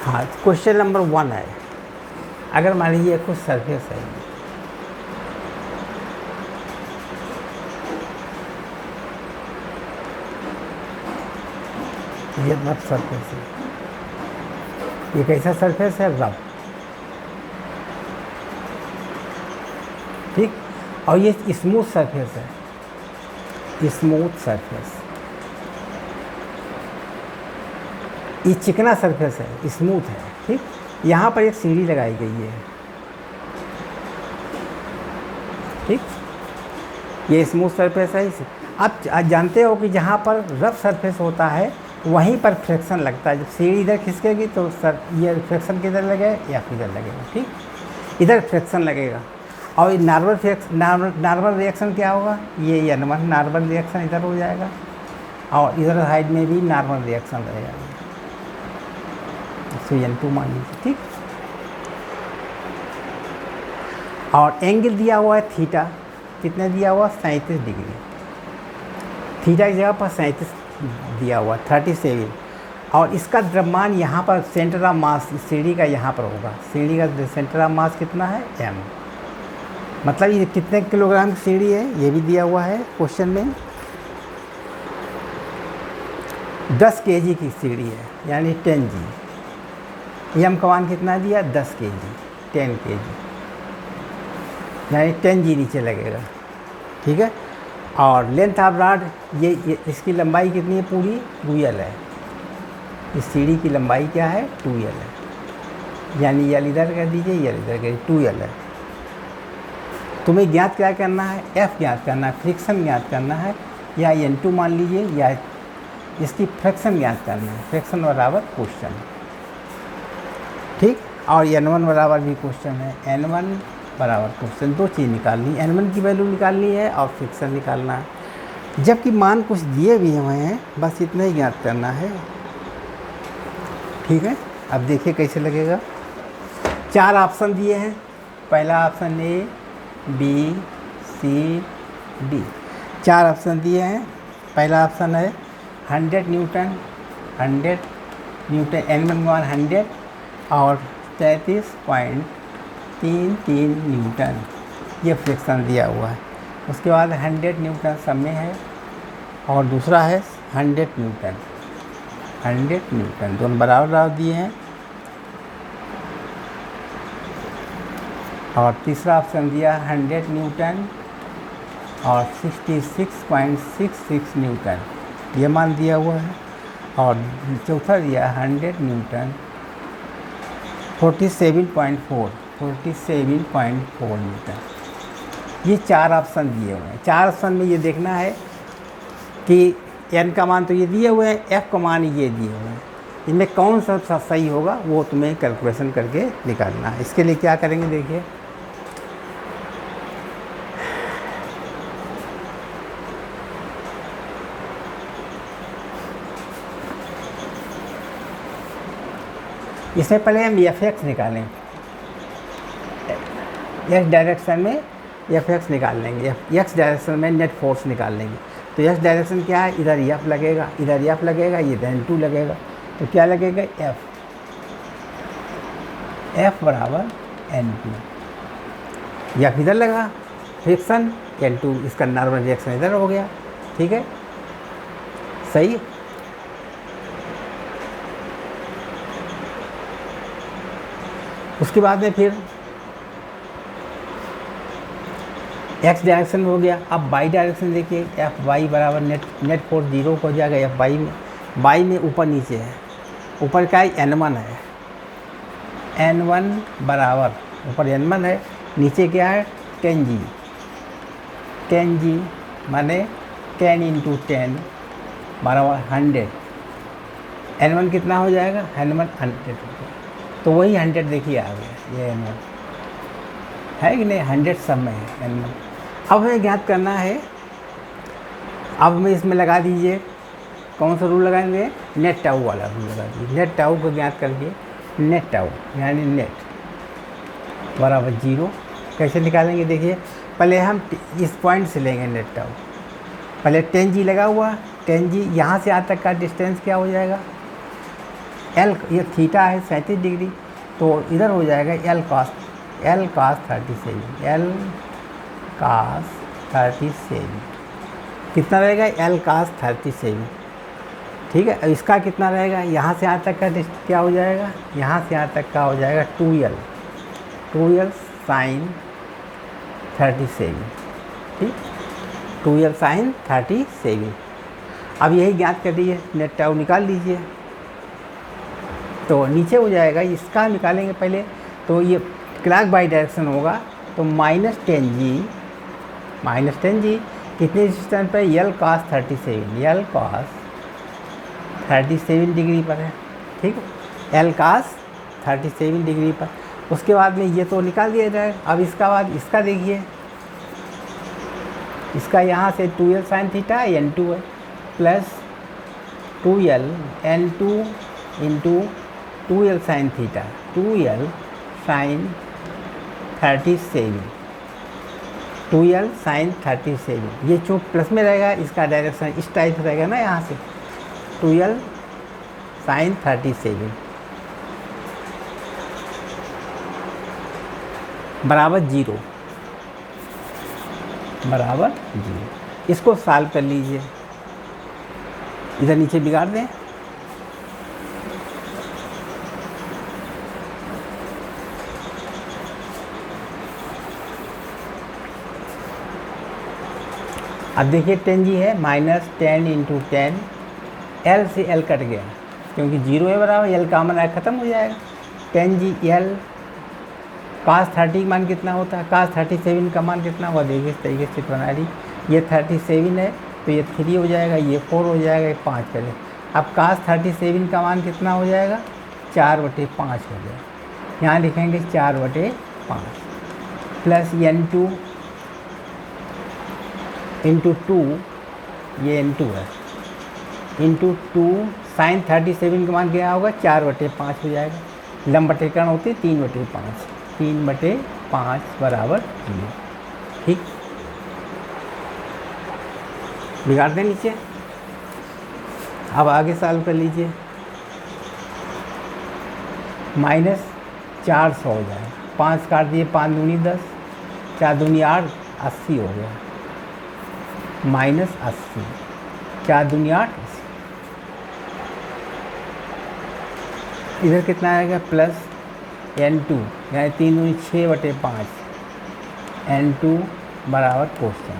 हाँ, क्वेश्चन नंबर 1 है। अगर मान लीजिए कुछ सरफेस है, ये रफ सरफेस है, ये कैसा सरफेस है, रफ। ठीक, और ये स्मूथ सरफेस है, स्मूथ सरफेस। ये चिकना सरफेस है, स्मूथ है। ठीक, यहाँ पर एक सीढ़ी लगाई गई है। ठीक, ये स्मूथ सरफेस है। इसे आप जानते हो कि जहाँ पर रफ सरफेस होता है वहीं पर फ्रिक्शन लगता है। जब सीढ़ी इधर खिसकेगी तो ये फ्रिक्शन किधर लगेगा, या किधर लगेगा। ठीक, इधर फ्रिक्शन लगेगा। और नॉर्मल रिएक्शन क्या होगा, ये नॉर्मल रिएक्शन इधर हो जाएगा और इधर साइड में भी नॉर्मल रिएक्शन रहेगा। N2 मान लीजिए। ठीक, और एंगल दिया हुआ है थीटा, कितना दिया हुआ, 37 डिग्री। थीटा की जगह पर 37 दिया हुआ, 37। और इसका द्रव्यमान यहाँ पर सेंटर ऑफ मास सीढ़ी का यहाँ पर होगा। सीढ़ी का सेंटर ऑफ मास कितना है, m। मतलब ये कितने किलोग्राम की सीढ़ी है, ये भी दिया हुआ है क्वेश्चन में। 10 kg की सीढ़ी है, यानी 10G। एम का मान कितना दिया, 10 kg, 10 kg, यानी 10G नीचे लगेगा। ठीक है, और लेंथ ऑफ रॉड, ये इसकी लंबाई कितनी है, पूरी 2L है। इस सीढ़ी की लंबाई क्या है, 2L है, यानी L इधर कर दीजिए, L इधर कर, 2L है। तुम्हें ज्ञात क्या करना है, F ज्ञात करना है, फ्रिक्शन ज्ञात करना है, या N2 मान लीजिए, या इसकी फ्रिक्शन ज्ञात करना है। फ्रिक्शन बराबर क्वेश्चन। ठीक, और N1 बराबर भी क्वेश्चन है, N1 बराबर क्वेश्चन। दो चीज़ निकालनी, N1 की वैल्यू निकालनी है और फ्रिक्शन निकालना है। जबकि मान कुछ दिए भी हुए हैं, बस इतना ही ज्ञात करना है। ठीक है, अब देखिए कैसे लगेगा। 4 ऑप्शन दिए हैं, पहला option A, B, C, D। 4 option दिए हैं। पहला ऑप्शन है 100 न्यूटन, N1 मान 100 और 33.33 न्यूटन, ये फ्रिक्शन दिया हुआ है। उसके बाद 100 न्यूटन सब में है और दूसरा है 100 न्यूटन, 100 न्यूटन, दोनों बराबर दिए हैं। और तीसरा ऑप्शन दिया 100 न्यूटन और 66.66 न्यूटन, ये मान दिया हुआ है। और चौथा दिया 100 न्यूटन 47.4 न्यूटन। ये 4 ऑप्शन दिए हुए हैं। 4 ऑप्शन में ये देखना है कि n का मान तो ये दिए हुए हैं, f का मान ये दिए हुए हैं, इनमें कौन सा सही होगा वो तुम्हें कैलकुलेशन करके निकालना है। इसके लिए क्या करेंगे देखिए, इसमें पहले हम एफ निकालें, एक्स डायरेक्शन में एफ निकाल लेंगे, एक्स डायरेक्शन में नेट फोर्स निकाल लेंगे। तो एक्स डायरेक्शन क्या है, इधर एफ लगेगा, इधर एफ लगेगा, ये N2 लगेगा, तो क्या लगेगा एफ बराबर N2। एफ इधर लगा, फ्रिक्शन N2, इसका नॉर्मल रिएक्शन इधर हो गया, ठीक है, सही। उसके बाद में फिर एक्स डायरेक्शन हो गया। अब वाई डायरेक्शन देखिए, एफ वाई बराबर नेट फोर्स 0 हो जाएगा। एफ वाई में ऊपर नीचे है, ऊपर क्या है N1 है, N1 बराबर ऊपर N1 है, नीचे क्या है 10G, 10G माने 10 × 10 बराबर 100। N1 कितना हो जाएगा, N1 100 हो गया, तो वही 100 देखिए आ गया, ये N1 है कि नहीं, 100 सब में है N1। अब हमें ज्ञात करना है, अब हमें इसमें लगा दीजिए, कौन सा रूल लगाएंगे, नेट टाउ वाला रूल लगा दीजिए। नेट टाउ को ज्ञात करके, नेट टाउ यानी नेट बराबर 0 कैसे निकालेंगे देखिए, पहले हम इस पॉइंट से लेंगे नेट टाउ। पहले 10G लगा हुआ, 10G यहाँ से यहाँ तक का डिस्टेंस क्या हो जाएगा, L, ये थीटा है 37 डिग्री, तो इधर हो जाएगा L cos 37, L cos 37 कितना रहेगा, L cos 37, ठीक है। इसका कितना रहेगा, यहाँ से यहाँ तक का क्या हो जाएगा, यहाँ से यहाँ तक का हो जाएगा 2L sin 37, ठीक, 2L sin 37। अब यही ज्ञात कर दीजिए, नेट टाउ निकाल लीजिए, तो नीचे हो जाएगा, इसका निकालेंगे पहले, तो ये क्लॉक बाई डायरेक्शन होगा, तो -10G कितने डिस्टेंस पर, L cos 37 डिग्री पर है, ठीक है, L cos 37 डिग्री पर। उसके बाद में ये तो निकाल दिया जाए। अब इसका बाद इसका देखिए, इसका यहाँ से 2L sin थीटा N2 है, plus 2L N2 into 2L sin theta, 2L sin 37, 2L sin 37, ये जो प्लस में रहेगा इसका डायरेक्शन इस टाइप से रहेगा ना, यहाँ से 2L sin 37 बराबर 0, इसको सॉल्व कर लीजिए, इधर नीचे बिगाड़ दें, अब देखिए 10G है, -10 × 10, L से L कट गया क्योंकि 0 है बराबर, L कॉमन आया, ख़त्म हो जाएगा। 10G L cos 30 मान कितना होता है, cos 37 का मान कितना हुआ देखिए, इस तरीके से बना रही, ये 37 है तो ये 3 हो जाएगा, ये 4 हो जाएगा, ये 5 करें। अब cos 37 का मान कितना हो जाएगा, 4/5 हो जाएगा, यहाँ लिखेंगे 4/5 प्लस N2 इंटू 2, ये N2 है, इंटू 2 sin 37 का मान क्या होगा, 4/5 हो जाएगा, लंबवटीकरण होती है 3/5 बराबर 0, ठीक, बिगाड़ दें नीचे। अब आगे सॉल्व कर लीजिए, -400 हो जाएगा, 5 काट दिए, 5 दूनी 10, 4 दूनी 8, 80 हो गया, -80, 4 दूनी 8, इधर कितना आएगा, प्लस N2 यानी 3 दूनी 6/5, N2 बराबर क्वेश्चन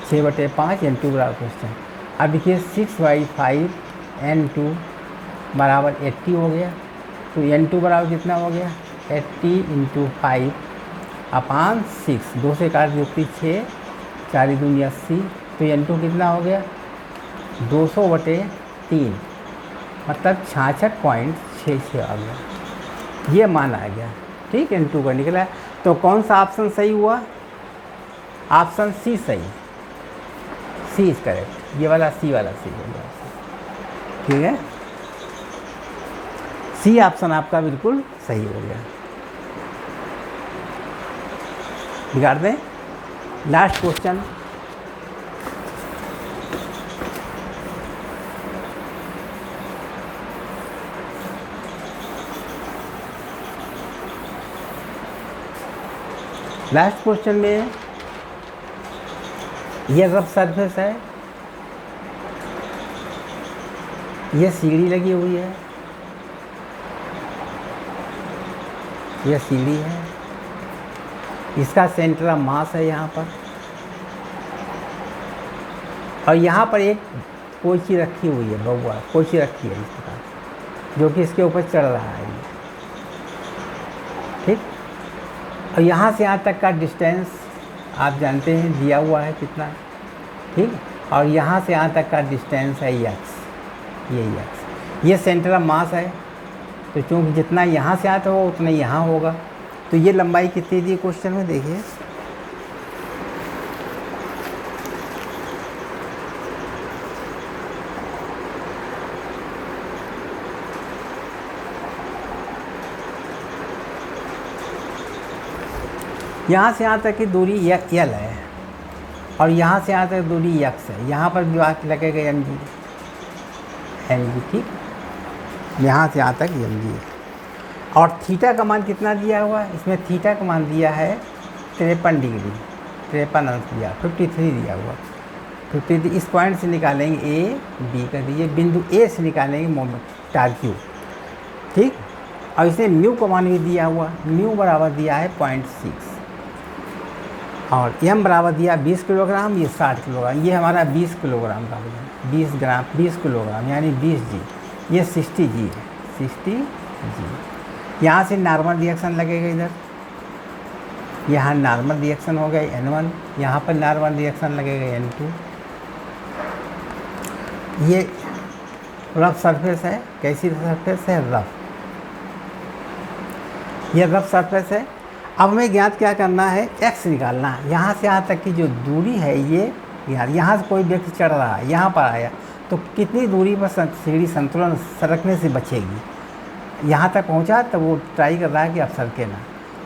6/5 N2 बराबर क्वेश्चन। अब देखिए 6/5 N2 बराबर 80 हो गया। तो N2 बराबर कितना हो गया 80 × 5/6। 2 से काट युक्ति 6, 4 दूनी 80। तो N2 कितना हो गया 200/3 मतलब 66.66 आ गया। ये मान आ गया। ठीक N2 का निकला। तो कौन सा ऑप्शन सही हुआ? ऑप्शन सी सही। सी इज करेक्ट। ये वाला सी वाला सही हो गया। ठीक है, सी ऑप्शन आपका बिल्कुल सही हो गया। बिगाड़ दें। लास्ट क्वेश्चन, लास्ट क्वेश्चन में ये रफ सरफेस है, ये सीढ़ी लगी हुई है, यह सीढ़ी है, इसका सेंटर ऑफ मास है यहाँ पर, और यहाँ पर एक कोई चीज़ रखी हुई है, बउआ कोई चीज़ रखी है इस प्रकार, जो कि इसके ऊपर चढ़ रहा है। ठीक, और यहाँ से यहाँ तक का डिस्टेंस आप जानते हैं दिया हुआ है कितना। ठीक, और यहाँ से यहाँ तक का डिस्टेंस है x, ये x, ये सेंटर ऑफ मास है। तो चूँकि जितना यहाँ से आता होगा उतना यहाँ होगा। तो ये लंबाई कितनी दी क्वेश्चन में देखिए, यहाँ से यहाँ तक की दूरी l है, और यहाँ से यहाँ तक दूरी x है। यहाँ पर भी वाक्य लगेगा mg, ठीक, यहाँ से यहाँ तक mg है। और थीटा का मान कितना दिया हुआ है? इसमें थीटा का मान दिया है 53 डिग्री, 53 अंश दिया, 53 दिया हुआ। 53 इस पॉइंट से निकालेंगे ए बी कर दीजिए, बिंदु ए से निकालेंगे मोमेंट टारक्यू। ठीक, और इसमें म्यू का मान भी दिया हुआ, म्यू बराबर दिया है 0.6, और एम बराबर दिया 20 किलोग्राम, ये 60 किलोग्राम, ये हमारा 20 किलोग्राम का वजन, 20 ग्राम 20 किलोग्राम यानी 20 जी, ये 60 जी है, 60 जी। यहाँ से नॉर्मल रिएक्शन लगेगा, इधर यहाँ नॉर्मल रिएक्शन हो गया N1, यहाँ पर नॉर्मल रिएक्शन लगेगा N2। ये रफ सरफेस है। कैसी सरफेस है? रफ, ये रफ सरफेस है। अब हमें ज्ञात क्या करना है? x निकालना है। यहाँ से यहाँ तक की जो दूरी है ये, यहाँ से कोई व्यक्ति चढ़ रहा है, यहाँ पर आया तो कितनी दूरी पर सीढ़ी संतुलन सरकने से बचेगी। यहाँ तक पहुँचा तो वो ट्राई कर रहा है कि अब सरके ना।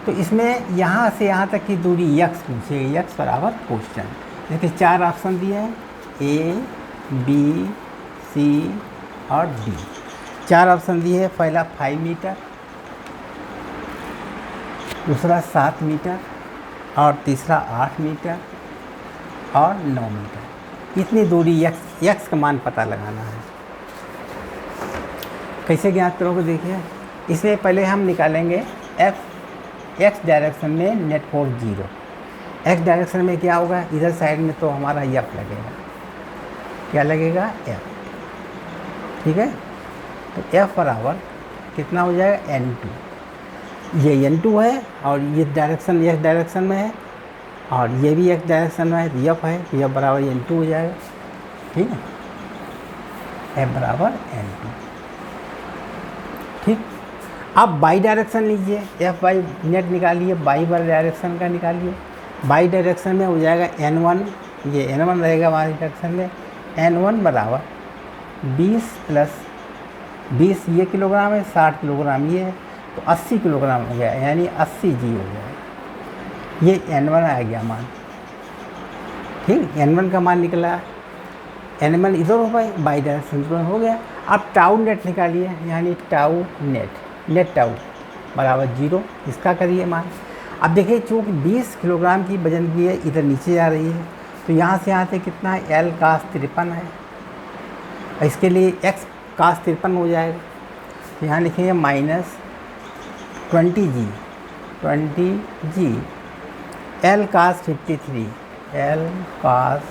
तो इसमें यहाँ से यहाँ तक की दूरी x पूछेगी, x बराबर क्वेश्चन। देखिए 4 ऑप्शन दिए हैं, A, B, C और D। 4 ऑप्शन दिए हैं। पहला 5 मीटर, दूसरा 7 मीटर, और तीसरा 8 मीटर और 9 मीटर। इतनी दूरी x का मान पता लगाना है। कैसे ज्ञात करोगे? देखिए इसमें पहले हम निकालेंगे x डायरेक्शन में नेट फोर्स 0। x डायरेक्शन में क्या होगा? इधर साइड में तो हमारा f लगेगा। क्या लगेगा? f। ठीक है, तो f बराबर कितना हो जाएगा? n2। ये n2 है और ये डायरेक्शन x डायरेक्शन में है, और ये भी x डायरेक्शन में है, तो f है, तो f बराबर n2 हो जाएगा। ठीक है, f बराबर n2। ठीक, अब बाई डायरेक्शन लीजिए, f बाई नेट निकालिए, बाई वाले डायरेक्शन का निकालिए। बाई डायरेक्शन में हो जाएगा n1, ये n1 रहेगा बाई डायरेक्शन में। n1 बराबर 20 + 20 ये किलोग्राम है, 60 किलोग्राम ये है, तो 80 किलोग्राम हो गया, यानी 80 जी हो गया। ये n1 आ गया मान। ठीक, n1 का मान निकला, n1 इधर हो गए, बाई डायरेक्शन हो गया। अब टाउ नेट निकालिए, यानी टाउ नेट टाउ बराबर 0, इसका करिए मान। अब देखिए चूँकि 20 किलोग्राम की वजन की है, इधर नीचे जा रही है, तो यहाँ से यहाँ से कितना है? L cos 53 है। इसके लिए x cos 53 हो जाएगा। तो यहाँ लिखेंगे -20 जी एल कास 53, एल कास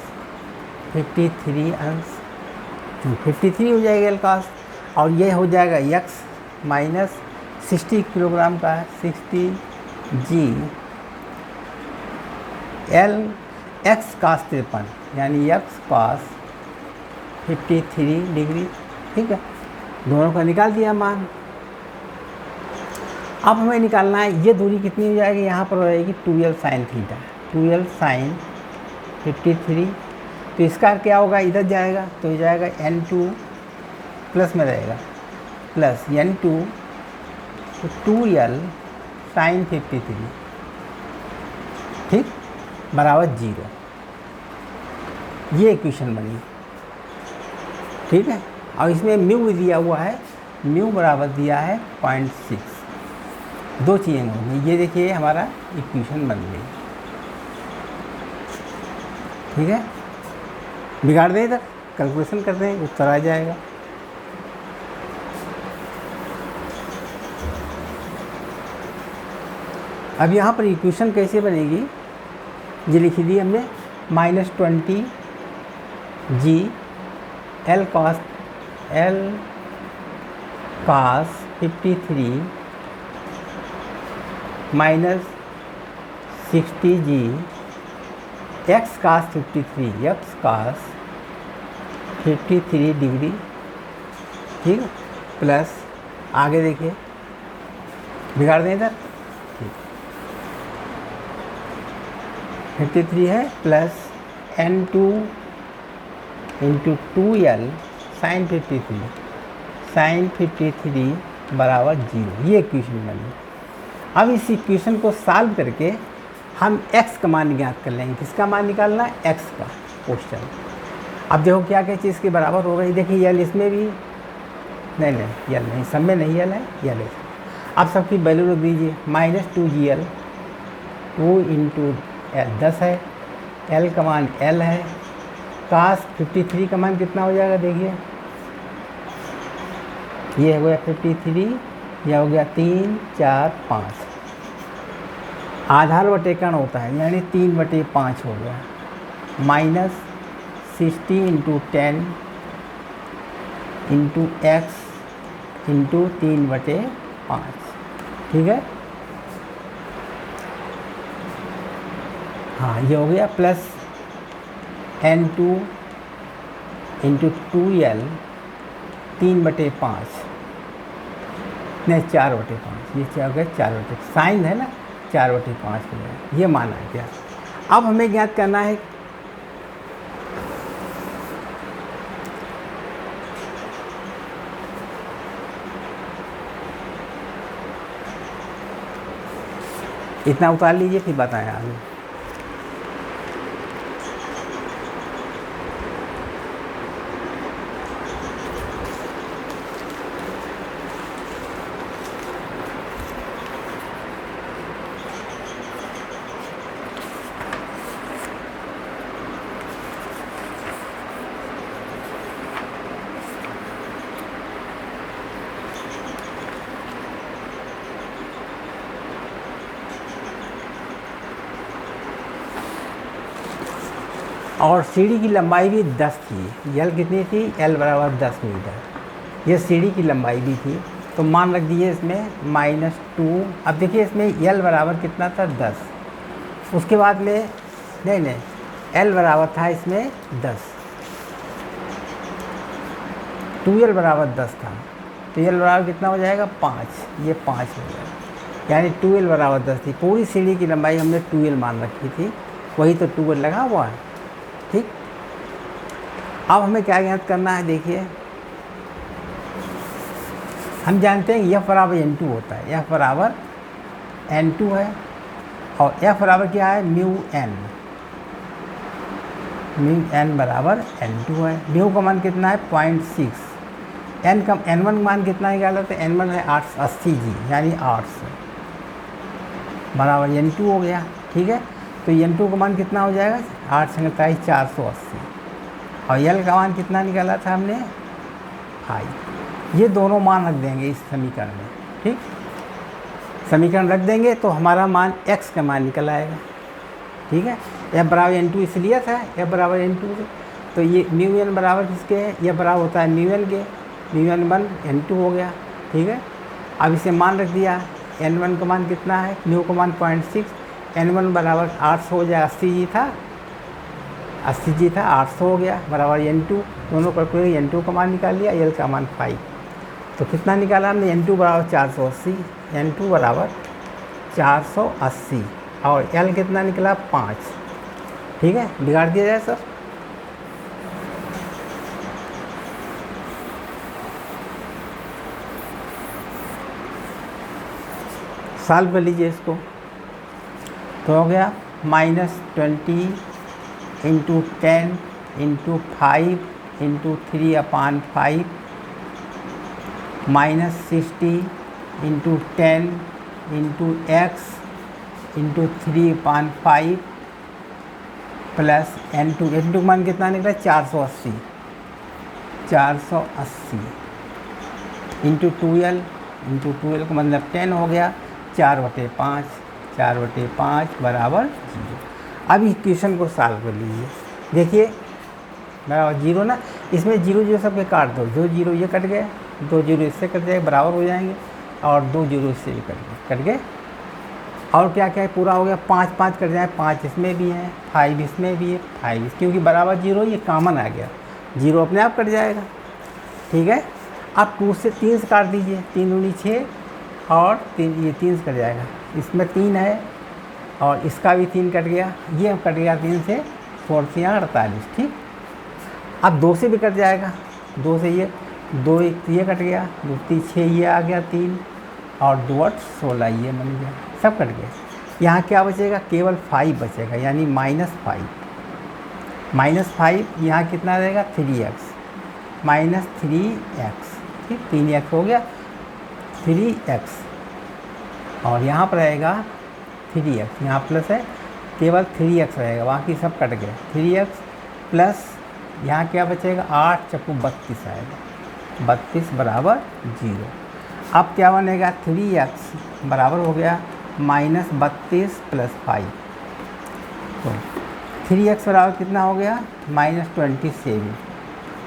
53 अंश 253 हो जाएगा एल कास, और ये हो जाएगा यक्स माइनस 60 किलोग्राम का 60 जी एल एक्स कास 53 यानी एक्स कास 53 डिग्री। ठीक है, दोनों का निकाल दिया मान। अब हमें निकालना है ये दूरी कितनी हो जाएगी, यहाँ पर हो जाएगी 2l sine theta, 2l sign 53। तो इसका क्या होगा, इधर जाएगा तो ये जाएगा n2 प्लस में रहेगा प्लस n2 तो 2l साइन 53, ठीक, बराबर 0। ये इक्वेशन बनी। ठीक है, और इसमें म्यू भी दिया हुआ है, म्यू बराबर दिया है 0.6। दो चीज़ें होंगी, ये देखिए हमारा इक्वेशन बन गई। ठीक है, बिगाड़ दें इधर, कैलकुलेशन करते हैं, उत्तर आ जाएगा। अब यहाँ पर इक्वेशन कैसे बनेगी, ये लिखी दी हमने -20 जी एल कास 53 माइनस 60 जी एक्स कास 53, एक्स कास 53 डिग्री। ठीक है, प्लस आगे देखिए, बिगाड़ दें इधर, 53 है plus n2 into 2l sign 53 बराबर 0। ये इक्वेशन बनी। अब इस इक्वेशन को सॉल्व करके हम x का मान ज्ञात कर लेंगे। किसका मान निकालना है, x का क्वेश्चन। अब देखो क्या क्या चीज़ के बराबर हो रही, देखिए यल इसमें भी नहीं, यल नहीं, सब में नहीं यल है, यल है। अब सबकी वैल्यू रख दीजिए, -2gl 2 इंटू एल 10 है, l का मान l है, कास 53 का मान कितना हो जाएगा, देखिए ये हो गया 53, यह हो गया 3 4 5, आधार बटे कर्ण होता है यानी 3/5 हो गया, -60 इंटू 10 इंटू एक्स इंटू 3/5। ठीक है, हाँ ये हो गया, प्लस n2 इंटू 2l 3/5 नहीं 4/5, ये क्या हो गया 4/5, साइन है ना 4/5 हो गया, ये माना है क्या। अब हमें ज्ञात करना है इतना उतार लीजिए, फिर बताएं आगे। और सीढ़ी की लंबाई भी 10 थी, यल कितनी थी, एल बराबर 10 मीटर, ये सीढ़ी की लंबाई भी थी। तो मान रख दीजिए इसमें -2। अब देखिए इसमें यल बराबर कितना था 10, उसके बाद में नहीं एल बराबर था इसमें 10, 2l बराबर 10 था, तो यल बराबर कितना हो जाएगा 5, ये 5 हो जाएगा, यानी 2l बराबर 10 थी। पूरी सीढ़ी की लंबाई हमने 2l मान रखी थी, वही तो 2l लगा हुआ है। ठीक, अब हमें क्या ज्ञात करना है, देखिए हम जानते हैं F बराबर n2 होता है, F बराबर n2 है, और F बराबर क्या है, म्यू n बराबर n2 है। म्यू का मान कितना है 0.6, n का n1 मान कितना निकाला, तो n1 है 80 जी यानी 800 बराबर n2 हो गया। ठीक है, तो n2 का मान कितना हो जाएगा, 8 × 480, और यल का मान कितना निकाला था हमने 5। ये दोनों मान रख देंगे इस समीकरण में। ठीक, समीकरण रख देंगे तो हमारा मान x का मान निकल आएगा। ठीक है। F बराबर N2 इसलिए था, F बराबर N2 से, तो ये म्यू एन बराबर किसके है, F बराबर होता है म्यू एन के, म्यू एन 1 N2 हो गया, ठीक है। अब इसे मान रख दिया, N1 का मान कितना है, म्यू का मान 0.6, N1 बराबर 800 हो जाएगा, 80 जी था 800 हो गया, बराबर N2, दोनों कैलकुलेट N2 का मान निकाल लिया, L का मान 5, तो कितना निकाला हमने, N2 बराबर 480, N2 बराबर 480 और L कितना निकला 5, ठीक है। बिगाड़ दिया जाए सर, सॉल्व कर लीजिए इसको, तो हो गया -20 into 10 into 5 into 3/5 -60 into 10 into x into 3/5 plus N2 मान कितना निकला 480 इंटू 12 का मतलब 10 हो गया, 4/5 बराबर 0। अब इस क्वेश्चन को सॉल्व कर लीजिए, देखिए बराबर 0 ना, इसमें 0 0 सबके काट दो, 2 0 ये कट गए, 2 0 इससे कट जाएगा, बराबर हो जाएंगे, और 2 0 इससे भी कट गए, और क्या क्या है पूरा हो गया, 5 5 कट जाए, 5 इसमें भी है, 5 इसमें भी है, 5 क्योंकि बराबर 0 ये कॉमन आ गया, 0 अपने आप कट जाएगा, ठीक है। अब 2 से 3 से काट दीजिए, 3 दूनी 6 और 3 ये 3 से कट जाएगा, इसमें 3 है और इसका भी 3 कट गया, ये कट गया 3 से, 4 से 48, ठीक। अब 2 से भी कट जाएगा, 2 से ये 2 ये कट गया, 2 3 6 ये आ गया 3 और 2 8 16 ये बन गया, सब कट गया। यहाँ क्या बचेगा, केवल 5 बचेगा, यानी -5 यहाँ कितना रहेगा 3x -3x, ठीक, 3x हो गया 3x, और यहाँ पर रहेगा 3x, यहाँ प्लस है, केवल 3x रहेगा, बाकी सब कट गए, 3x प्लस यहाँ क्या बचेगा 8 चक्कू 32 आएगा, 32 बराबर 0। अब क्या बनेगा 3x बराबर हो गया -32 प्लस 5, तो 3x बराबर कितना हो गया -27,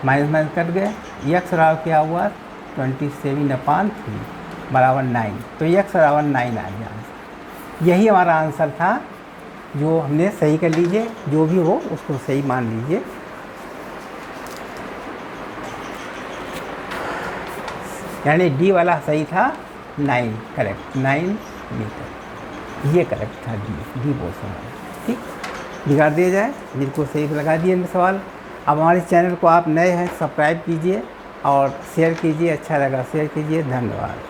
माइनस कट गए, x बराबर क्या हुआ 27/3 बराबर 9, तो x बराबर 9 आ गया। यही हमारा आंसर था, जो हमने सही कर लीजिए, जो भी हो उसको सही मान लीजिए। यानी डी वाला सही था, 9 करेक्ट, 9 मीटर ये करेक्ट था, डी बोल सकते, ठीक। बिगाड़ दिया जाए, बिल्कुल सही लगा दिए सवाल। अब हमारे चैनल को आप नए हैं, सब्सक्राइब कीजिए और शेयर कीजिए, अच्छा लगा शेयर कीजिए, धन्यवाद।